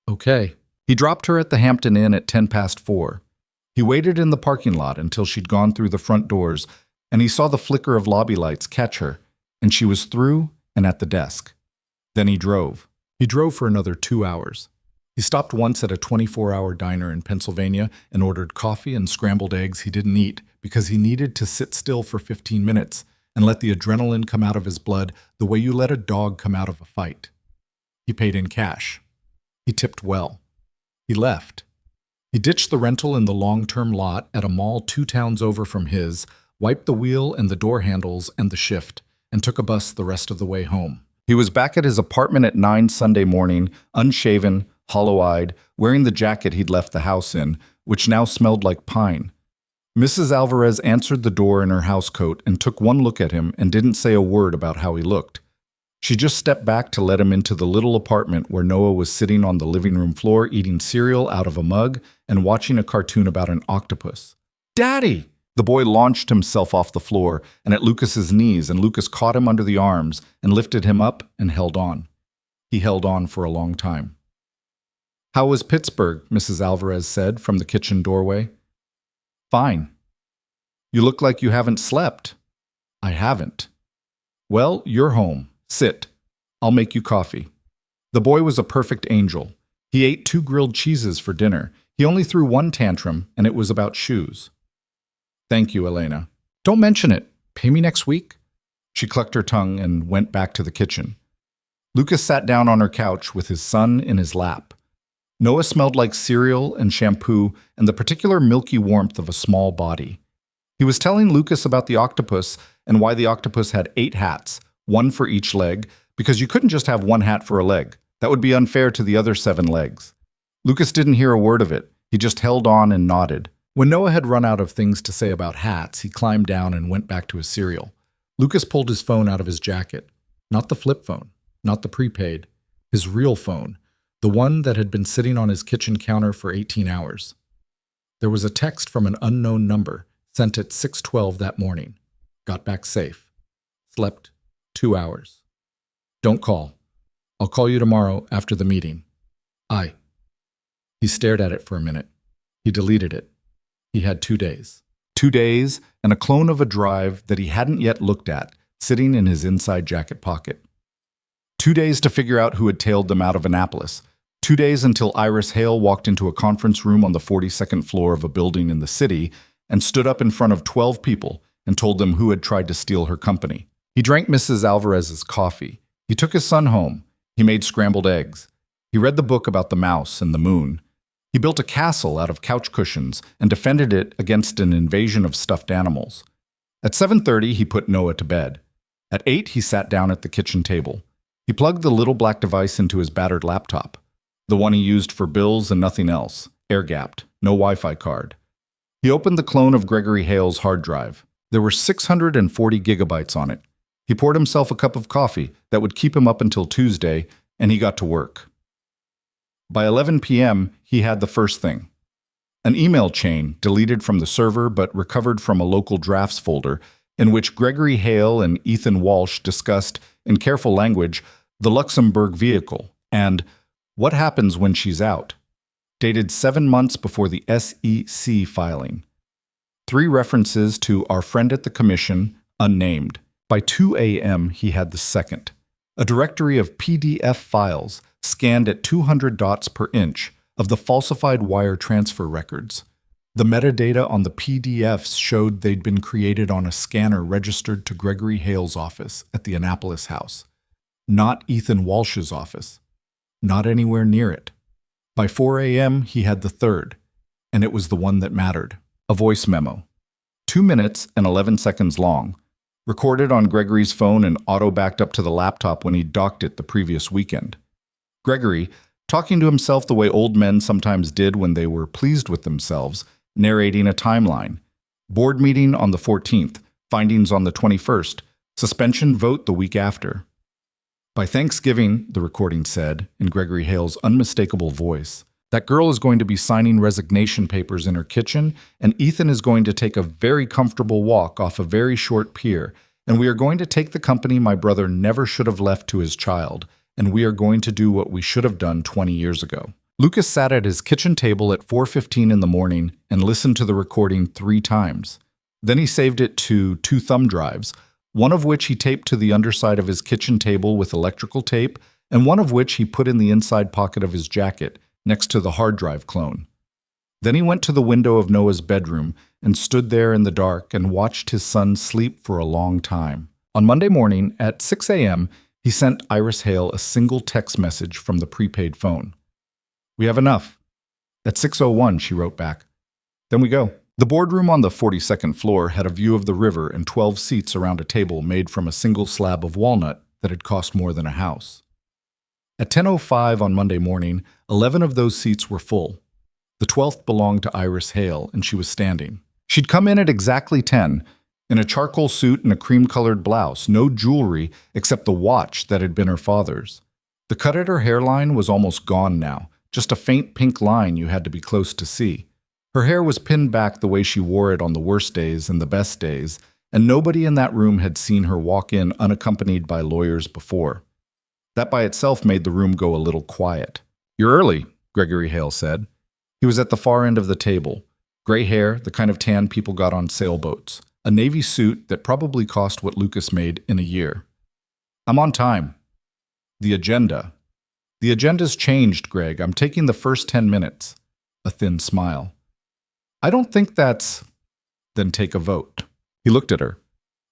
"Okay." He dropped her at the Hampton Inn at 4:10. He waited in the parking lot until she'd gone through the front doors, and he saw the flicker of lobby lights catch her, and she was through and at the desk. Then he drove. He drove for another 2 hours. He stopped once at a 24-hour diner in Pennsylvania and ordered coffee and scrambled eggs he didn't eat because he needed to sit still for 15 minutes and let the adrenaline come out of his blood the way you let a dog come out of a fight. He paid in cash. He tipped well. He left. He ditched the rental in the long-term lot at a mall 2 towns over from his, wiped the wheel and the door handles and the shift, and took a bus the rest of the way home. He was back at his apartment at 9 Sunday morning, unshaven, hollow-eyed, wearing the jacket he'd left the house in, which now smelled like pine. Mrs. Alvarez answered the door in her housecoat and took one look at him and didn't say a word about how he looked. She just stepped back to let him into the little apartment where Noah was sitting on the living room floor eating cereal out of a mug and watching a cartoon about an octopus. "Daddy!" The boy launched himself off the floor and at Lucas's knees, and Lucas caught him under the arms and lifted him up and held on. He held on for a long time. "How was Pittsburgh?" Mrs. Alvarez said from the kitchen doorway. "Fine." "You look like you haven't slept." "I haven't." "Well, you're home. Sit. I'll make you coffee." The boy was a perfect angel. He ate 2 grilled cheeses for dinner. He only threw one tantrum, and it was about shoes. "Thank you, Elena." "Don't mention it. Pay me next week." She clucked her tongue and went back to the kitchen. Lucas sat down on her couch with his son in his lap. Noah smelled like cereal and shampoo and the particular milky warmth of a small body. He was telling Lucas about the octopus and why the octopus had 8 hats, 1 for each leg, because you couldn't just have 1 hat for a leg. That would be unfair to the other 7 legs. Lucas didn't hear a word of it. He just held on and nodded. When Noah had run out of things to say about hats, he climbed down and went back to his cereal. Lucas pulled his phone out of his jacket. Not the flip phone, not the prepaid. His real phone, the one that had been sitting on his kitchen counter for 18 hours. There was a text from an unknown number, sent at 6:12 that morning. Got back safe. Slept 2 hours. "Don't call. I'll call you tomorrow after the meeting. I." He stared at it for a minute. He deleted it. He had 2 days. 2 days and a clone of a drive that he hadn't yet looked at, sitting in his inside jacket pocket. 2 days to figure out who had tailed them out of Annapolis. 2 days until Iris Hale walked into a conference room on the 42nd floor of a building in the city and stood up in front of 12 people and told them who had tried to steal her company. He drank Mrs. Alvarez's coffee. He took his son home. He made scrambled eggs. He read the book about the mouse and the moon. He built a castle out of couch cushions and defended it against an invasion of stuffed animals. At 7:30, he put Noah to bed. At 8, he sat down at the kitchen table. He plugged the little black device into his battered laptop, the one he used for bills and nothing else, air-gapped, no Wi-Fi card. He opened the clone of Gregory Hale's hard drive. There were 640 gigabytes on it. He poured himself a cup of coffee that would keep him up until Tuesday, and he got to work. By 11 p.m., he had the first thing. An email chain deleted from the server but recovered from a local drafts folder in which Gregory Hale and Ethan Walsh discussed, in careful language, the Luxembourg vehicle and what happens when she's out, dated 7 months before the SEC filing. 3 references to our friend at the commission, unnamed. By 2 a.m., he had the second. A directory of PDF files scanned at 200 dots per inch of the falsified wire transfer records. The metadata on the PDFs showed they'd been created on a scanner registered to Gregory Hale's office at the Annapolis house. Not Ethan Walsh's office. Not anywhere near it. By 4 a.m., he had the third, and it was the one that mattered. A voice memo. 2 minutes and 11 seconds long. Recorded on Gregory's phone and auto-backed up to the laptop when he docked it the previous weekend. Gregory, talking to himself the way old men sometimes did when they were pleased with themselves, narrating a timeline. Board meeting on the 14th, findings on the 21st, suspension vote the week after. By Thanksgiving, the recording said, in Gregory Hale's unmistakable voice, that girl is going to be signing resignation papers in her kitchen, and Ethan is going to take a very comfortable walk off a very short pier, and we are going to take the company my brother never should have left to his child, and we are going to do what we should have done 20 years ago. Lucas sat at his kitchen table at 4:15 in the morning and listened to the recording 3 times. Then he saved it to 2 thumb drives, one of which he taped to the underside of his kitchen table with electrical tape, and one of which he put in the inside pocket of his jacket, next to the hard drive clone. Then he went to the window of Noah's bedroom and stood there in the dark and watched his son sleep for a long time. On Monday morning, at 6 a.m., he sent Iris Hale a single text message from the prepaid phone. "We have enough." At 6:01, she wrote back. "Then we go." The boardroom on the 42nd floor had a view of the river and 12 seats around a table made from a single slab of walnut that had cost more than a house. At 10:05 on Monday morning, 11 of those seats were full. The 12th belonged to Iris Hale, and she was standing. She'd come in at exactly 10, in a charcoal suit and a cream-colored blouse, no jewelry except the watch that had been her father's. The cut at her hairline was almost gone now, just a faint pink line you had to be close to see. Her hair was pinned back the way she wore it on the worst days and the best days, and nobody in that room had seen her walk in unaccompanied by lawyers before. That by itself made the room go a little quiet. "You're early," Gregory Hale said. He was at the far end of the table. Gray hair, the kind of tan people got on sailboats. A navy suit that probably cost what Lucas made in a year. "I'm on time." "The agenda." "The agenda's changed, Greg. I'm taking the first 10 minutes. A thin smile. "I don't think that's—" "Then take a vote." He looked at her.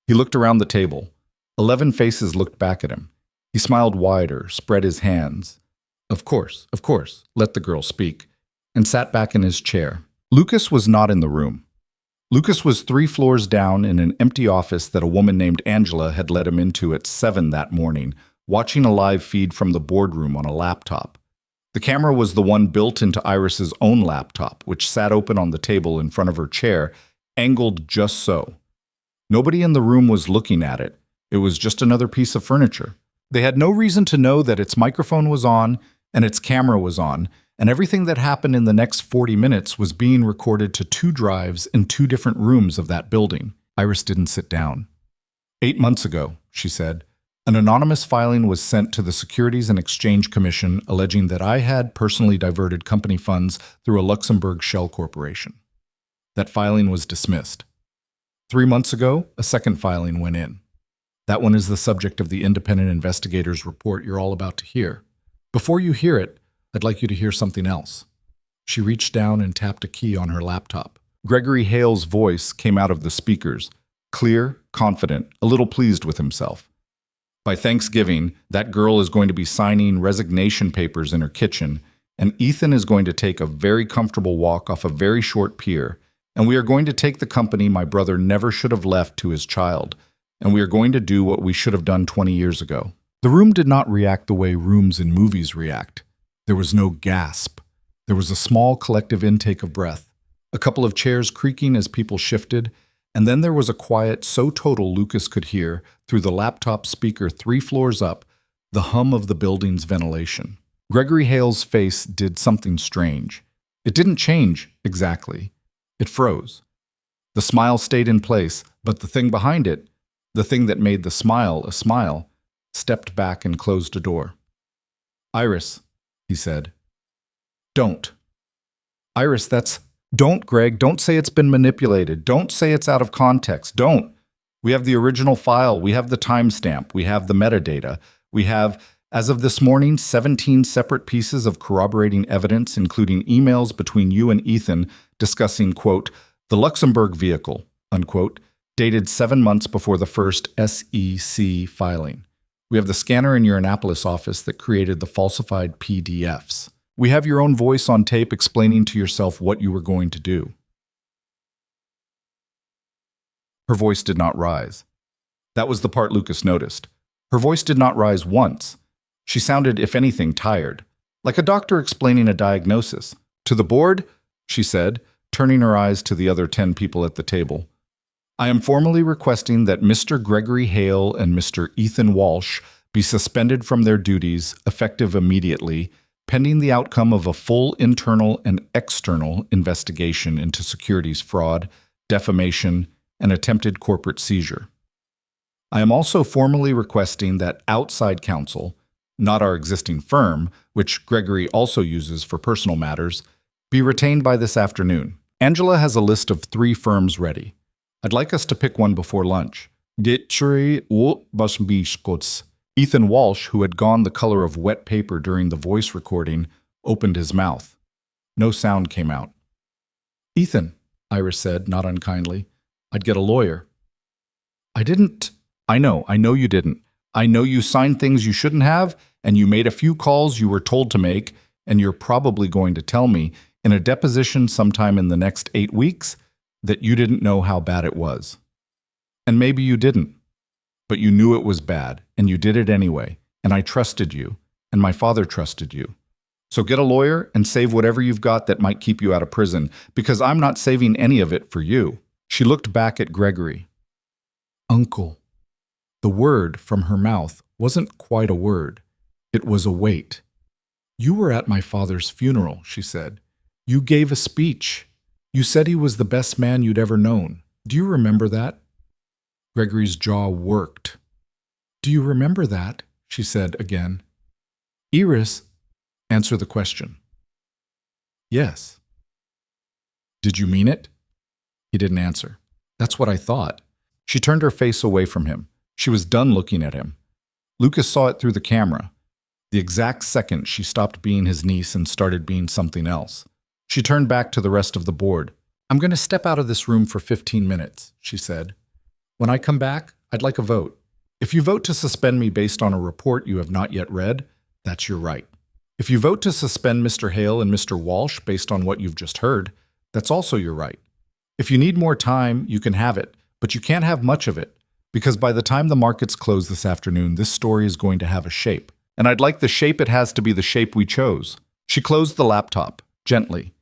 He looked around the table. 11 faces looked back at him. He smiled wider, spread his hands. Of course, let the girl speak," and sat back in his chair. Lucas was not in the room. Lucas was 3 floors down in an empty office that a woman named Angela had let him into at 7 that morning, watching a live feed from the boardroom on a laptop. The camera was the one built into Iris's own laptop, which sat open on the table in front of her chair, angled just so. Nobody in the room was looking at it. It was just another piece of furniture. They had no reason to know that its microphone was on and its camera was on, and everything that happened in the next 40 minutes was being recorded to 2 drives in 2 different rooms of that building. Iris didn't sit down. 8 months ago, she said, an anonymous filing was sent to the Securities and Exchange Commission alleging that I had personally diverted company funds through a Luxembourg shell corporation. That filing was dismissed. 3 months ago, a second filing went in. That one is the subject of the independent investigator's report you're all about to hear. Before you hear it, I'd like you to hear something else. She reached down and tapped a key on her laptop. Gregory Hale's voice came out of the speakers, clear, confident, a little pleased with himself. By Thanksgiving, that girl is going to be signing resignation papers in her kitchen, and Ethan is going to take a very comfortable walk off a very short pier, and we are going to take the company my brother never should have left to his child, and we are going to do what we should have done 20 years ago. The room did not react the way rooms in movies react. There was no gasp. There was a small collective intake of breath, a couple of chairs creaking as people shifted, and then there was a quiet so total Lucas could hear, through the laptop speaker 3 floors up, the hum of the building's ventilation. Gregory Hale's face did something strange. It didn't change, exactly. It froze. The smile stayed in place, but the thing behind it, the thing that made the smile a smile, stepped back and closed a door. "Iris," he said. "Don't." "Iris, that's—" "Don't, Greg. Don't say it's been manipulated. Don't say it's out of context. Don't. We have the original file. We have the timestamp. We have the metadata. We have, as of this morning, 17 separate pieces of corroborating evidence, including emails between you and Ethan discussing, quote, the Luxembourg vehicle, unquote, dated 7 months before the first SEC filing. We have the scanner in your Annapolis office that created the falsified PDFs. We have your own voice on tape explaining to yourself what you were going to do." Her voice did not rise. That was the part Lucas noticed. Her voice did not rise once. She sounded, if anything, tired, like a doctor explaining a diagnosis. "To the board," she said, turning her eyes to the other 10 people at the table. "I am formally requesting that Mr. Gregory Hale and Mr. Ethan Walsh be suspended from their duties, effective immediately, pending the outcome of a full internal and external investigation into securities fraud, defamation, and attempted corporate seizure. I am also formally requesting that outside counsel, not our existing firm, which Gregory also uses for personal matters, be retained by this afternoon. Angela has a list of 3 firms ready. I'd like us to pick one before lunch." Ethan Walsh, who had gone the color of wet paper during the voice recording, opened his mouth. No sound came out. "Ethan," Iris said, not unkindly, "I'd get a lawyer." "I didn't—" I know you didn't. I know you signed things you shouldn't have, and you made a few calls you were told to make, and you're probably going to tell me, in a deposition sometime in the next 8 weeks, that you didn't know how bad it was. And maybe you didn't. But you knew it was bad, and you did it anyway, and I trusted you, and my father trusted you. So get a lawyer and save whatever you've got that might keep you out of prison, because I'm not saving any of it for you." She looked back at Gregory. Uncle. The word from her mouth wasn't quite a word. It was a weight. "You were at my father's funeral," she said. "You gave a speech. You said he was the best man you'd ever known. Do you remember that?" Gregory's jaw worked. "Do you remember that?" she said again. "Iris, answer the question." "Yes." "Did you mean it?" He didn't answer. "That's what I thought." She turned her face away from him. She was done looking at him. Lucas saw it through the camera. The exact second she stopped being his niece and started being something else. She turned back to the rest of the board. "I'm going to step out of this room for 15 minutes, she said. "When I come back, I'd like a vote. If you vote to suspend me based on a report you have not yet read, that's your right. If you vote to suspend Mr. Hale and Mr. Walsh based on what you've just heard, that's also your right. If you need more time, you can have it, but you can't have much of it, because by the time the markets close this afternoon, this story is going to have a shape. And I'd like the shape it has to be the shape we chose." She closed the laptop, gently.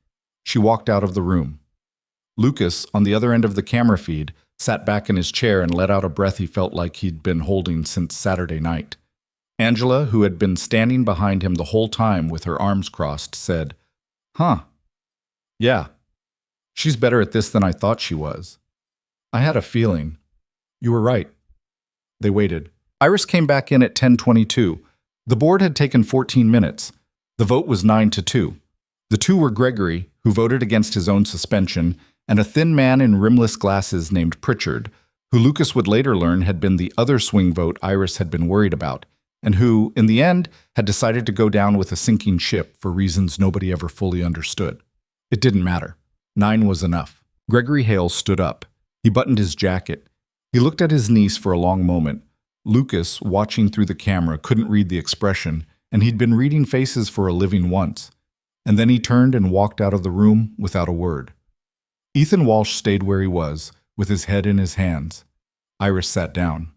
She walked out of the room. Lucas, on the other end of the camera feed, sat back in his chair and let out a breath he felt like he'd been holding since Saturday night. Angela, who had been standing behind him the whole time with her arms crossed, said, "Huh. Yeah. She's better at this than I thought she was. I had a feeling. You were right." They waited. Iris came back in at 10:22. The board had taken 14 minutes. The vote was 9-2. The two were Gregory, who voted against his own suspension, and a thin man in rimless glasses named Pritchard, who Lucas would later learn had been the other swing vote Iris had been worried about, and who, in the end, had decided to go down with a sinking ship for reasons nobody ever fully understood. It didn't matter. 9 was enough. Gregory Hale stood up. He buttoned his jacket. He looked at his niece for a long moment. Lucas, watching through the camera, couldn't read the expression, and he'd been reading faces for a living once. And then he turned and walked out of the room without a word. Ethan Walsh stayed where he was, with his head in his hands. Iris sat down.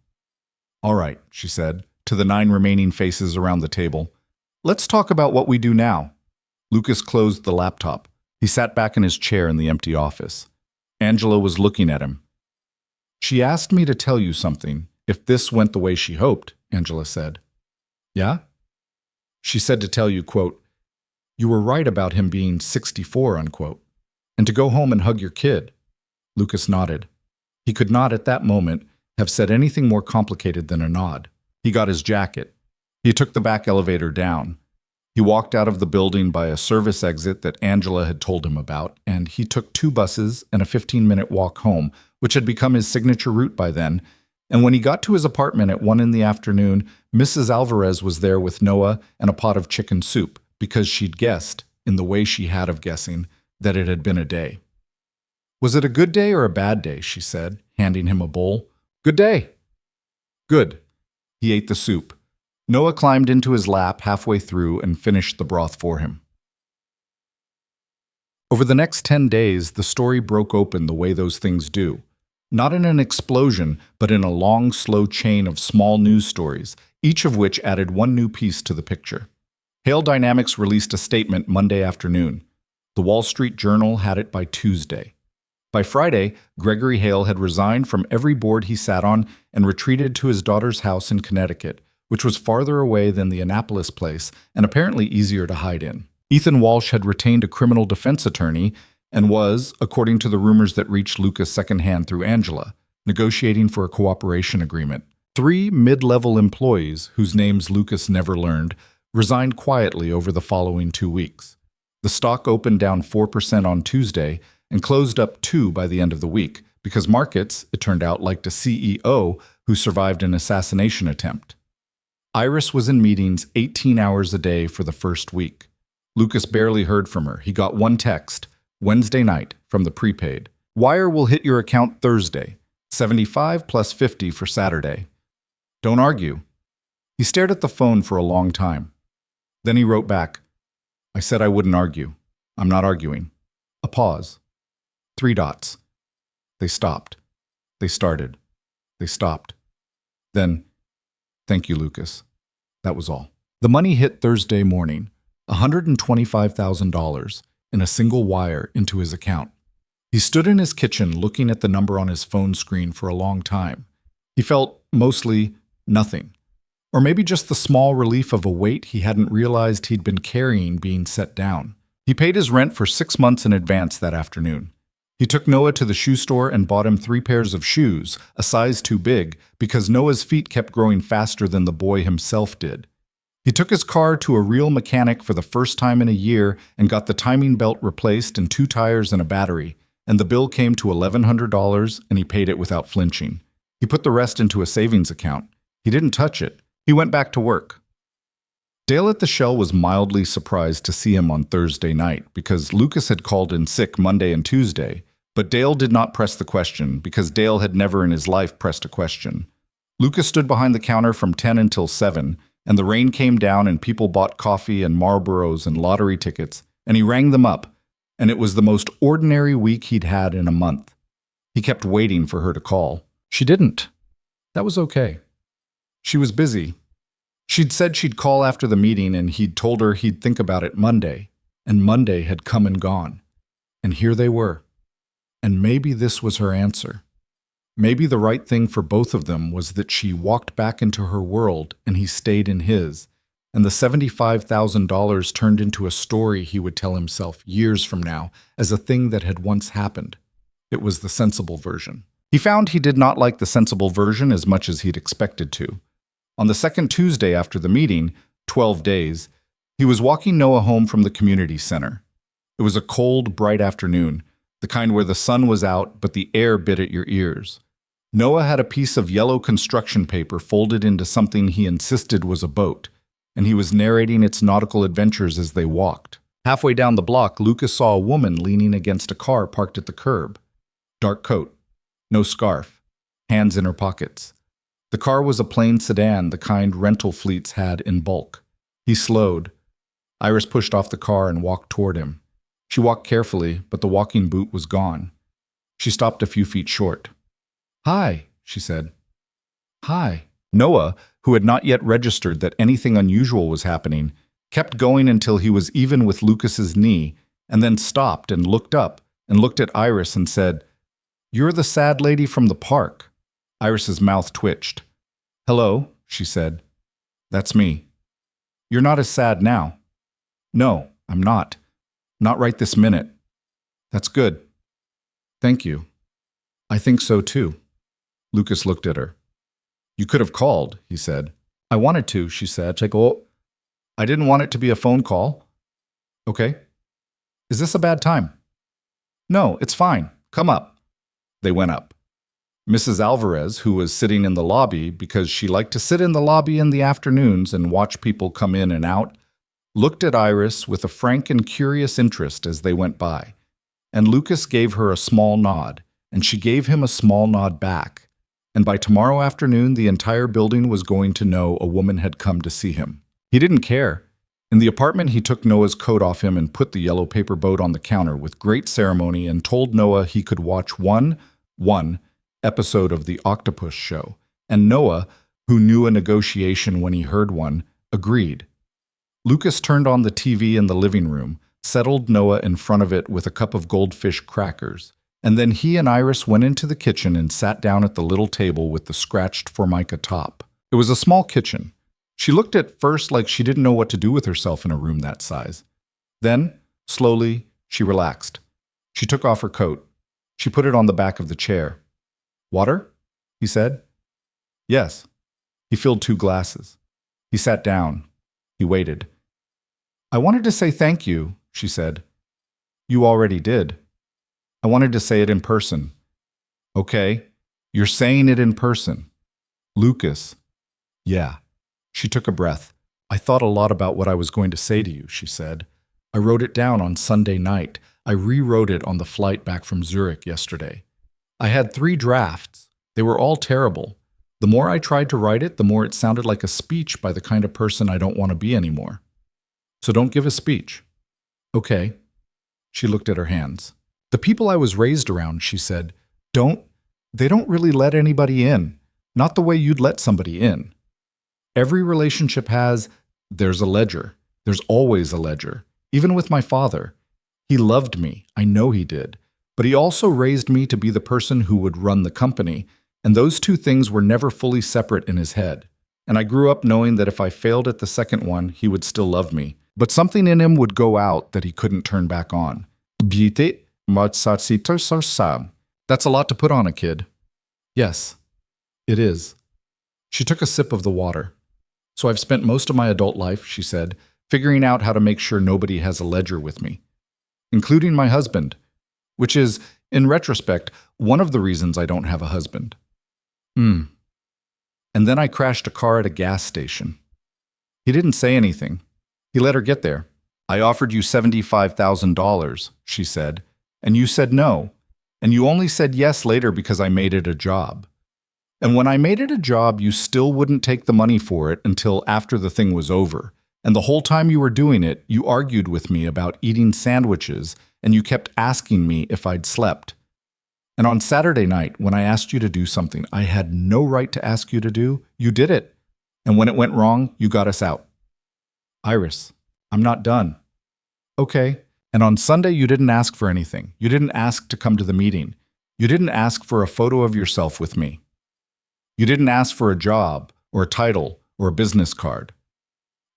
"All right," she said, to the 9 remaining faces around the table. "Let's talk about what we do now." Lucas closed the laptop. He sat back in his chair in the empty office. Angela was looking at him. "She asked me to tell you something, if this went the way she hoped," Angela said. "Yeah?" "She said to tell you, quote, you were right about him being 64, unquote, and to go home and hug your kid." Lucas nodded. He could not, at that moment, have said anything more complicated than a nod. He got his jacket. He took the back elevator down. He walked out of the building by a service exit that Angela had told him about, and he took 2 buses and a 15-minute walk home, which had become his signature route by then. And when he got to his apartment at 1 p.m, Mrs. Alvarez was there with Noah and a pot of chicken soup, because she'd guessed, in the way she had of guessing, that it had been a day. "Was it a good day or a bad day?" she said, handing him a bowl. "Good day." "Good." He ate the soup. Noah climbed into his lap halfway through and finished the broth for him. Over the next 10 days, the story broke open the way those things do. Not in an explosion, but in a long, slow chain of small news stories, each of which added one new piece to the picture. Hale Dynamics released a statement Monday afternoon. The Wall Street Journal had it by Tuesday. By Friday, Gregory Hale had resigned from every board he sat on and retreated to his daughter's house in Connecticut, which was farther away than the Annapolis place and apparently easier to hide in. Ethan Walsh had retained a criminal defense attorney and was, according to the rumors that reached Lucas secondhand through Angela, negotiating for a cooperation agreement. 3 mid-level employees, whose names Lucas never learned, resigned quietly over the following 2 weeks. The stock opened down 4% on Tuesday and closed up 2% by the end of the week, because markets, it turned out, liked a CEO who survived an assassination attempt. Iris was in meetings 18 hours a day for the first week. Lucas barely heard from her. He got one text, Wednesday night, from the prepaid. "Wire will hit your account Thursday. 75 plus 50 for Saturday. Don't argue." He stared at the phone for a long time. Then he wrote back, "I said I wouldn't argue. I'm not arguing." A pause. 3 dots. They stopped. They started. They stopped. Then, thank you, Lucas. That was all. The money hit Thursday morning, $125,000 in a single wire into his account. He stood in his kitchen looking at the number on his phone screen for a long time. He felt mostly nothing, or maybe just the small relief of a weight he hadn't realized he'd been carrying being set down. He paid his rent for 6 months in advance that afternoon. He took Noah to the shoe store and bought him 3 pairs of shoes, a size too big, because Noah's feet kept growing faster than the boy himself did. He took his car to a real mechanic for the first time in a year and got the timing belt replaced and 2 tires and a battery, and the bill came to $1,100 and he paid it without flinching. He put the rest into a savings account. He didn't touch it. He went back to work. Dale at the Shell was mildly surprised to see him on Thursday night because Lucas had called in sick Monday and Tuesday, but Dale did not press the question because Dale had never in his life pressed a question. Lucas stood behind the counter from 10 until 7, and the rain came down and people bought coffee and Marlboros and lottery tickets, and he rang them up, and it was the most ordinary week he'd had in a month. He kept waiting for her to call. She didn't. That was okay. She was busy. She'd said she'd call after the meeting and he'd told her he'd think about it Monday, and Monday had come and gone. And here they were. And maybe this was her answer. Maybe the right thing for both of them was that she walked back into her world and he stayed in his, and the $75,000 turned into a story he would tell himself years from now as a thing that had once happened. It was the sensible version. He found he did not like the sensible version as much as he'd expected to. On the second Tuesday after the meeting, 12 days, he was walking Noah home from the community center. It was a cold, bright afternoon, the kind where the sun was out but the air bit at your ears. Noah had a piece of yellow construction paper folded into something he insisted was a boat, and he was narrating its nautical adventures as they walked. Halfway down the block, Lucas saw a woman leaning against a car parked at the curb. Dark coat, no scarf, hands in her pockets. The car was a plain sedan, the kind rental fleets had in bulk. He slowed. Iris pushed off the car and walked toward him. She walked carefully, but the walking boot was gone. She stopped a few feet short. "Hi," she said. "Hi." Noah, who had not yet registered that anything unusual was happening, kept going until he was even with Lucas's knee, and then stopped and looked up and looked at Iris and said, "You're the sad lady from the park." Iris's mouth twitched. "Hello," she said. "That's me." "You're not as sad now." "No, I'm not. Not right this minute." "That's good." "Thank you." "I think so too." Lucas looked at her. "You could have called," he said. "I wanted to," she said. I didn't want it to be a phone call." "Okay. Is this a bad time?" "No, it's fine. Come up." They went up. Mrs. Alvarez, who was sitting in the lobby because she liked to sit in the lobby in the afternoons and watch people come in and out, looked at Iris with a frank and curious interest as they went by, and Lucas gave her a small nod, and she gave him a small nod back, and by tomorrow afternoon the entire building was going to know a woman had come to see him. He didn't care. In the apartment, he took Noah's coat off him and put the yellow paper boat on the counter with great ceremony and told Noah he could watch one episode of The Octopus Show, and Noah, who knew a negotiation when he heard one, agreed. Lucas turned on the TV in the living room, settled Noah in front of it with a cup of goldfish crackers, and then he and Iris went into the kitchen and sat down at the little table with the scratched formica top. It was a small kitchen. She looked at first like she didn't know what to do with herself in a room that size. Then, slowly, she relaxed. She took off her coat. She put it on the back of the chair. "Water?" he said. "Yes." He filled 2 glasses. He sat down. He waited. "I wanted to say thank you," she said. "You already did." "I wanted to say it in person." "Okay, you're saying it in person." "Lucas." "Yeah." She took a breath. "I thought a lot about what I was going to say to you," she said. "I wrote it down on Sunday night. I rewrote it on the flight back from Zurich yesterday. I had 3 drafts. They were all terrible. The more I tried to write it, the more it sounded like a speech by the kind of person I don't want to be anymore. So don't give a speech." "Okay." She looked at her hands. "The people I was raised around," she said, they don't really let anybody in. Not the way you'd let somebody in. Every relationship there's a ledger. There's always a ledger. Even with my father. He loved me, I know he did. But he also raised me to be the person who would run the company, and those two things were never fully separate in his head. And I grew up knowing that if I failed at the second one, he would still love me. But something in him would go out that he couldn't turn back on. That's a lot to put on a kid. Yes, it is. She took a sip of the water. So I've spent most of my adult life, she said, figuring out how to make sure nobody has a ledger with me. Including my husband, which is, in retrospect, one of the reasons I don't have a husband. And then I crashed a car at a gas station. He didn't say anything. He let her get there. I offered you $75,000, she said, and you said no. And you only said yes later because I made it a job. And when I made it a job, you still wouldn't take the money for it until after the thing was over. And the whole time you were doing it, you argued with me about eating sandwiches, and you kept asking me if I'd slept. And on Saturday night, when I asked you to do something I had no right to ask you to do, you did it. And when it went wrong, you got us out. Iris, I'm not done. Okay. And on Sunday, you didn't ask for anything. You didn't ask to come to the meeting. You didn't ask for a photo of yourself with me. You didn't ask for a job or a title or a business card.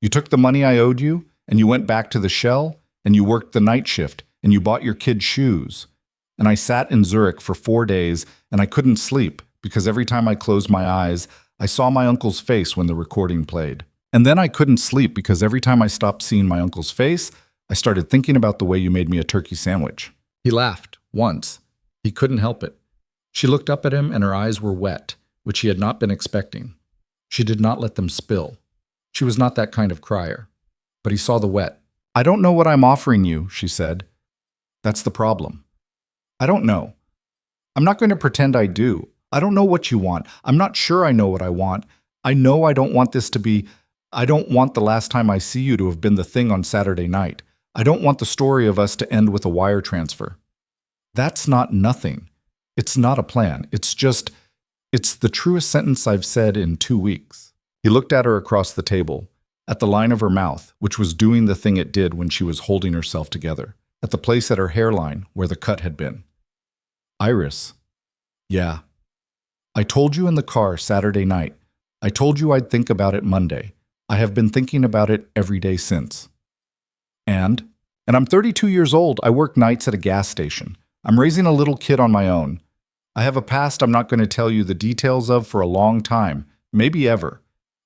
You took the money I owed you, and you went back to the Shell, and you worked the night shift, and you bought your kids shoes. And I sat in Zurich for 4 days, and I couldn't sleep because every time I closed my eyes, I saw my uncle's face when the recording played. And then I couldn't sleep because every time I stopped seeing my uncle's face, I started thinking about the way you made me a turkey sandwich. He laughed, once. He couldn't help it. She looked up at him, and her eyes were wet, which he had not been expecting. She did not let them spill. She was not that kind of crier. But he saw the wet. I don't know what I'm offering you, she said. That's the problem. I don't know. I'm not going to pretend I do. I don't know what you want. I'm not sure I know what I want. I know I don't want this to be. I don't want the last time I see you to have been the thing on Saturday night. I don't want the story of us to end with a wire transfer. That's not nothing. It's not a plan. It's the truest sentence I've said in 2 weeks. He looked at her across the table, at the line of her mouth, which was doing the thing it did when she was holding herself together, at the place at her hairline where the cut had been. Iris. Yeah. I told you in the car Saturday night. I told you I'd think about it Monday. I have been thinking about it every day since. And I'm 32 years old. I work nights at a gas station. I'm raising a little kid on my own. I have a past I'm not going to tell you the details of for a long time, maybe ever.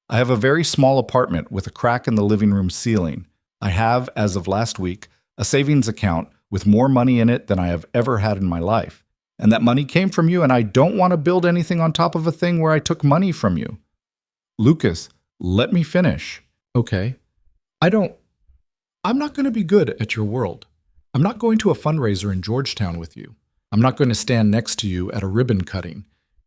I have a very small apartment with a crack in the living room ceiling. I have, as of last week, a savings account with more money in it than I have ever had in my life. And that money came from you, and I don't want to build anything on top of a thing where I took money from you. Lucas, let me finish. Okay. I'm not going to be good at your world. I'm not going to a fundraiser in Georgetown with you. I'm not going to stand next to you at a ribbon cutting.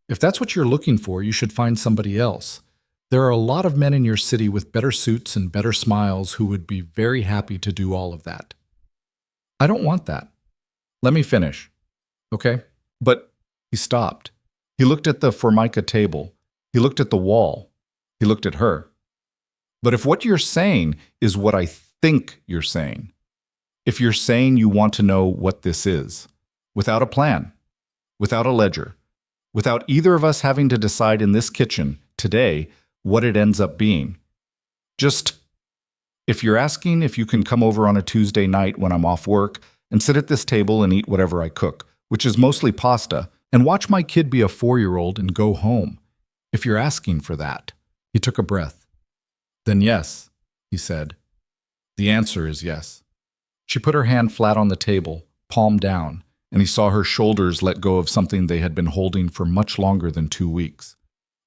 If that's what you're looking for, you should find somebody else. There are a lot of men in your city with better suits and better smiles who would be very happy to do all of that. I don't want that. Let me finish. Okay? But he stopped. He looked at the Formica table. He looked at the wall. He looked at her. But if what you're saying is what I think you're saying, if you're saying you want to know what this is, without a plan, without a ledger, without either of us having to decide in this kitchen today what it ends up being. Just, if you're asking if you can come over on a Tuesday night when I'm off work and sit at this table and eat whatever I cook, which is mostly pasta, and watch my kid be a 4-year-old and go home. If you're asking for that. He took a breath. Then yes, he said. The answer is yes. She put her hand flat on the table, palm down, and he saw her shoulders let go of something they had been holding for much longer than 2 weeks.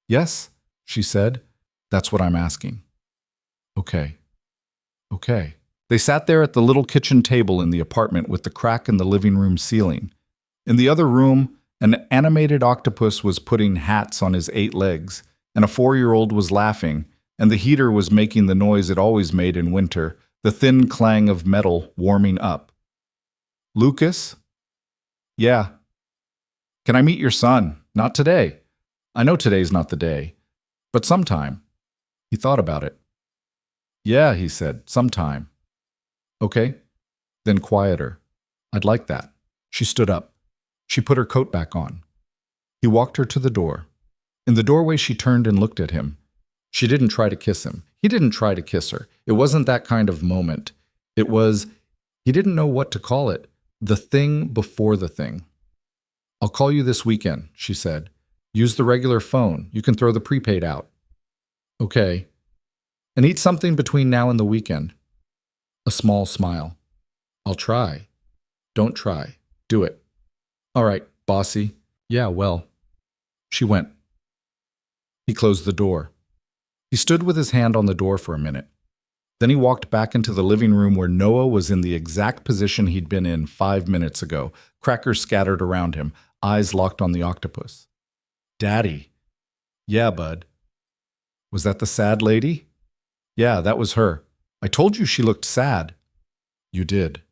Yes, she said. That's what I'm asking. Okay. Okay. They sat there at the little kitchen table in the apartment with the crack in the living room ceiling. In the other room, an animated octopus was putting hats on his 8 legs, and a 4-year-old was laughing, and the heater was making the noise it always made in winter, the thin clang of metal warming up. Lucas? Yeah. Can I meet your son? Not today. I know today's not the day, but sometime. He thought about it. Yeah, he said, sometime. Okay, then quieter. I'd like that. She stood up. She put her coat back on. He walked her to the door. In the doorway, she turned and looked at him. She didn't try to kiss him. He didn't try to kiss her. It wasn't that kind of moment. It was, he didn't know what to call it, the thing before the thing. I'll call you this weekend, she said. Use the regular phone. You can throw the prepaid out. Okay. And eat something between now and the weekend. A small smile. I'll try. Don't try. Do it. All right, bossy. Yeah, well. She went. He closed the door. He stood with his hand on the door for a minute. Then he walked back into the living room where Noah was in the exact position he'd been in 5 minutes ago, crackers scattered around him, eyes locked on the octopus. Daddy. Yeah, bud. Was that the sad lady? Yeah, that was her. I told you she looked sad. You did.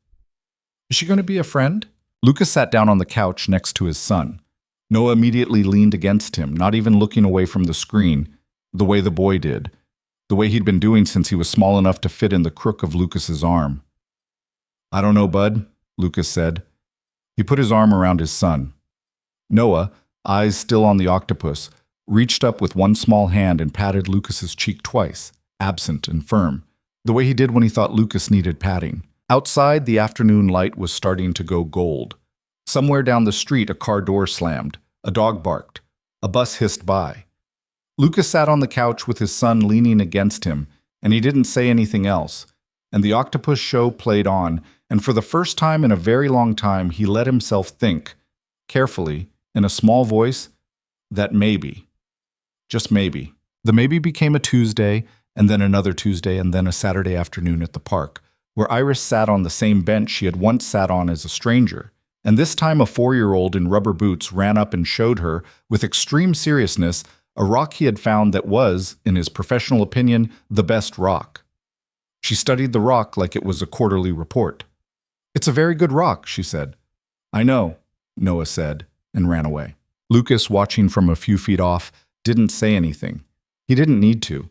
Is she going to be a friend? Lucas sat down on the couch next to his son. Noah immediately leaned against him, not even looking away from the screen, the way the boy did, the way he'd been doing since he was small enough to fit in the crook of Lucas's arm. I don't know, bud, Lucas said. He put his arm around his son. Noah, eyes still on the octopus, reached up with one small hand and patted Lucas's cheek twice, absent and firm, the way he did when he thought Lucas needed patting. Outside, the afternoon light was starting to go gold. Somewhere down the street, a car door slammed. A dog barked. A bus hissed by. Lucas sat on the couch with his son leaning against him, and he didn't say anything else. And the octopus show played on, and for the first time in a very long time, he let himself think, carefully, in a small voice, that maybe, just maybe. The maybe became a Tuesday, and then another Tuesday, and then a Saturday afternoon at the park, where Iris sat on the same bench she had once sat on as a stranger. And this time a 4-year-old in rubber boots ran up and showed her, with extreme seriousness, a rock he had found that was, in his professional opinion, the best rock. She studied the rock like it was a quarterly report. It's a very good rock, she said. I know, Noah said, and ran away. Lucas, watching from a few feet off, didn't say anything. He didn't need to.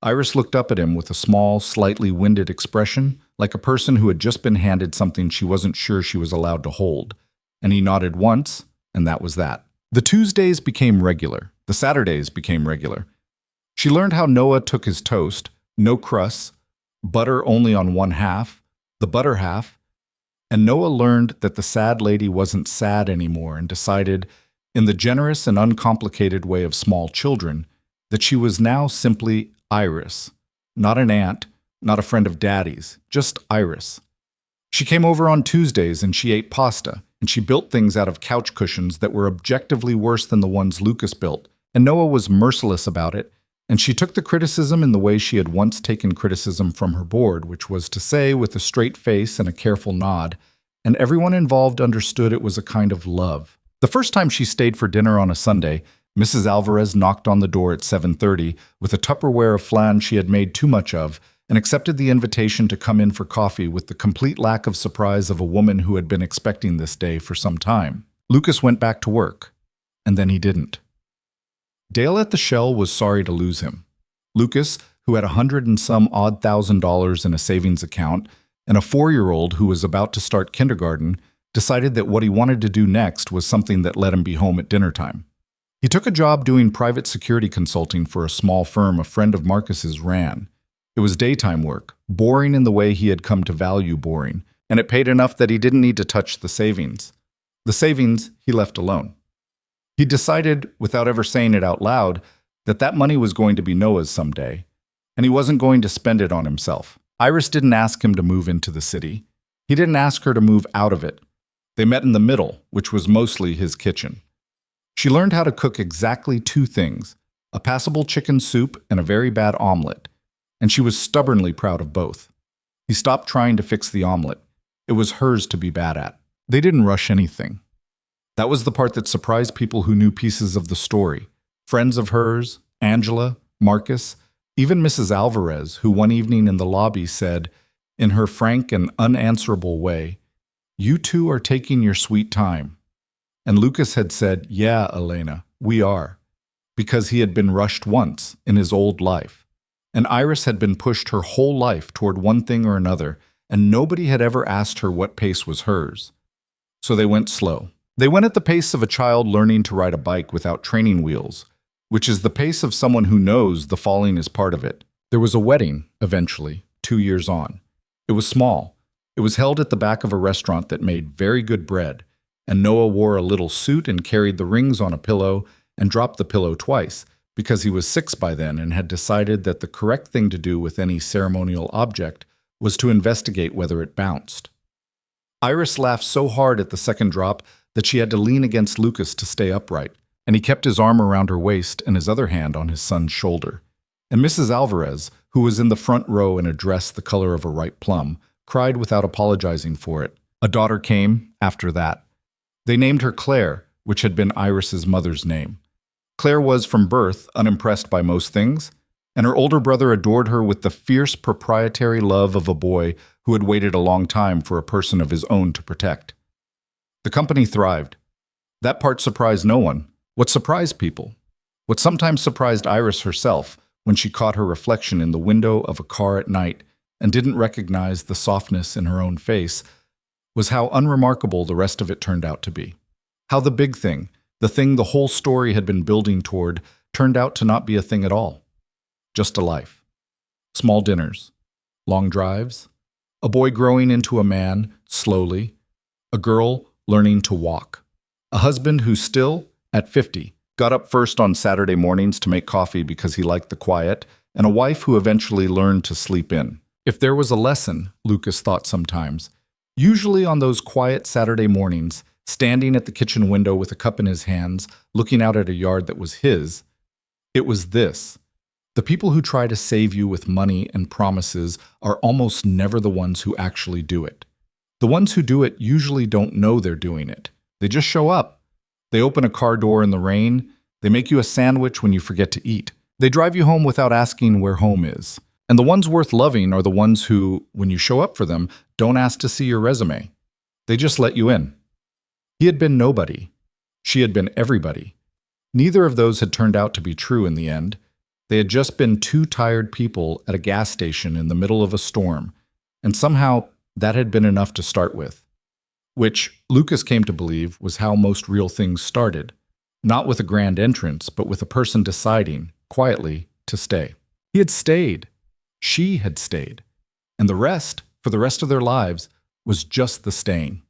Iris looked up at him with a small, slightly winded expression, like a person who had just been handed something she wasn't sure she was allowed to hold. And he nodded once, and that was that. The Tuesdays became regular. The Saturdays became regular. She learned how Noah took his toast, no crusts, butter only on one half, the butter half, and Noah learned that the sad lady wasn't sad anymore and decided, in the generous and uncomplicated way of small children, that she was now simply Iris, not an aunt, not a friend of Daddy's, just Iris. She came over on Tuesdays and she ate pasta, and she built things out of couch cushions that were objectively worse than the ones Lucas built, and Noah was merciless about it, and she took the criticism in the way she had once taken criticism from her board, which was to say, with a straight face and a careful nod, and everyone involved understood it was a kind of love. The first time she stayed for dinner on a Sunday, Mrs. Alvarez knocked on the door at 7:30 with a Tupperware of flan she had made too much of, and accepted the invitation to come in for coffee with the complete lack of surprise of a woman who had been expecting this day for some time. Lucas went back to work, and then he didn't. Dale at the Shell was sorry to lose him. Lucas, who had $100 and some odd thousand in a savings account, and a 4-year-old who was about to start kindergarten, decided that what he wanted to do next was something that let him be home at dinner time. He took a job doing private security consulting for a small firm a friend of Marcus's ran. It was daytime work, boring in the way he had come to value boring, and it paid enough that he didn't need to touch the savings. The savings he left alone. He decided, without ever saying it out loud, that that money was going to be Noah's someday, and he wasn't going to spend it on himself. Iris didn't ask him to move into the city. He didn't ask her to move out of it. They met in the middle, which was mostly his kitchen. She learned how to cook exactly 2 things, a passable chicken soup and a very bad omelet, and she was stubbornly proud of both. He stopped trying to fix the omelet. It was hers to be bad at. They didn't rush anything. That was the part that surprised people who knew pieces of the story. Friends of hers, Angela, Marcus, even Mrs. Alvarez, who one evening in the lobby said, in her frank and unanswerable way, "You two are taking your sweet time." And Lucas had said, "Yeah, Elena, we are." because he had been rushed once in his old life. And Iris had been pushed her whole life toward one thing or another, and nobody had ever asked her what pace was hers. So they went slow. They went at the pace of a child learning to ride a bike without training wheels, which is the pace of someone who knows the falling is part of it. There was a wedding, eventually, 2 years on. It was small. It was held at the back of a restaurant that made very good bread, and Noah wore a little suit and carried the rings on a pillow and dropped the pillow twice, because he was 6 by then and had decided that the correct thing to do with any ceremonial object was to investigate whether it bounced. Iris laughed so hard at the second drop that she had to lean against Lucas to stay upright, and he kept his arm around her waist and his other hand on his son's shoulder. And Mrs. Alvarez, who was in the front row in a dress the color of a ripe plum, cried without apologizing for it. A daughter came after that. They named her Claire, which had been Iris's mother's name. Claire was, from birth, unimpressed by most things, and her older brother adored her with the fierce proprietary love of a boy who had waited a long time for a person of his own to protect. The company thrived. That part surprised no one. What surprised people? What sometimes surprised Iris herself when she caught her reflection in the window of a car at night and didn't recognize the softness in her own face was how unremarkable the rest of it turned out to be. How the big thing, the thing the whole story had been building toward, turned out to not be a thing at all. Just a life. Small dinners. Long drives. A boy growing into a man, slowly. A girl learning to walk. A husband who still, at 50, got up first on Saturday mornings to make coffee because he liked the quiet, and a wife who eventually learned to sleep in. If there was a lesson, Lucas thought sometimes, usually on those quiet Saturday mornings, standing at the kitchen window with a cup in his hands, looking out at a yard that was his, it was this. The people who try to save you with money and promises are almost never the ones who actually do it. The ones who do it usually don't know they're doing it. They just show up. They open a car door in the rain. They make you a sandwich when you forget to eat. They drive you home without asking where home is. And the ones worth loving are the ones who, when you show up for them, don't ask to see your resume. They just let you in. He had been nobody. She had been everybody. Neither of those had turned out to be true in the end. They had just been two tired people at a gas station in the middle of a storm, and somehow that had been enough to start with. Which, Lucas came to believe, was how most real things started. Not with a grand entrance, but with a person deciding, quietly, to stay. He had stayed. She had stayed. And the rest, for the rest of their lives, was just the staying.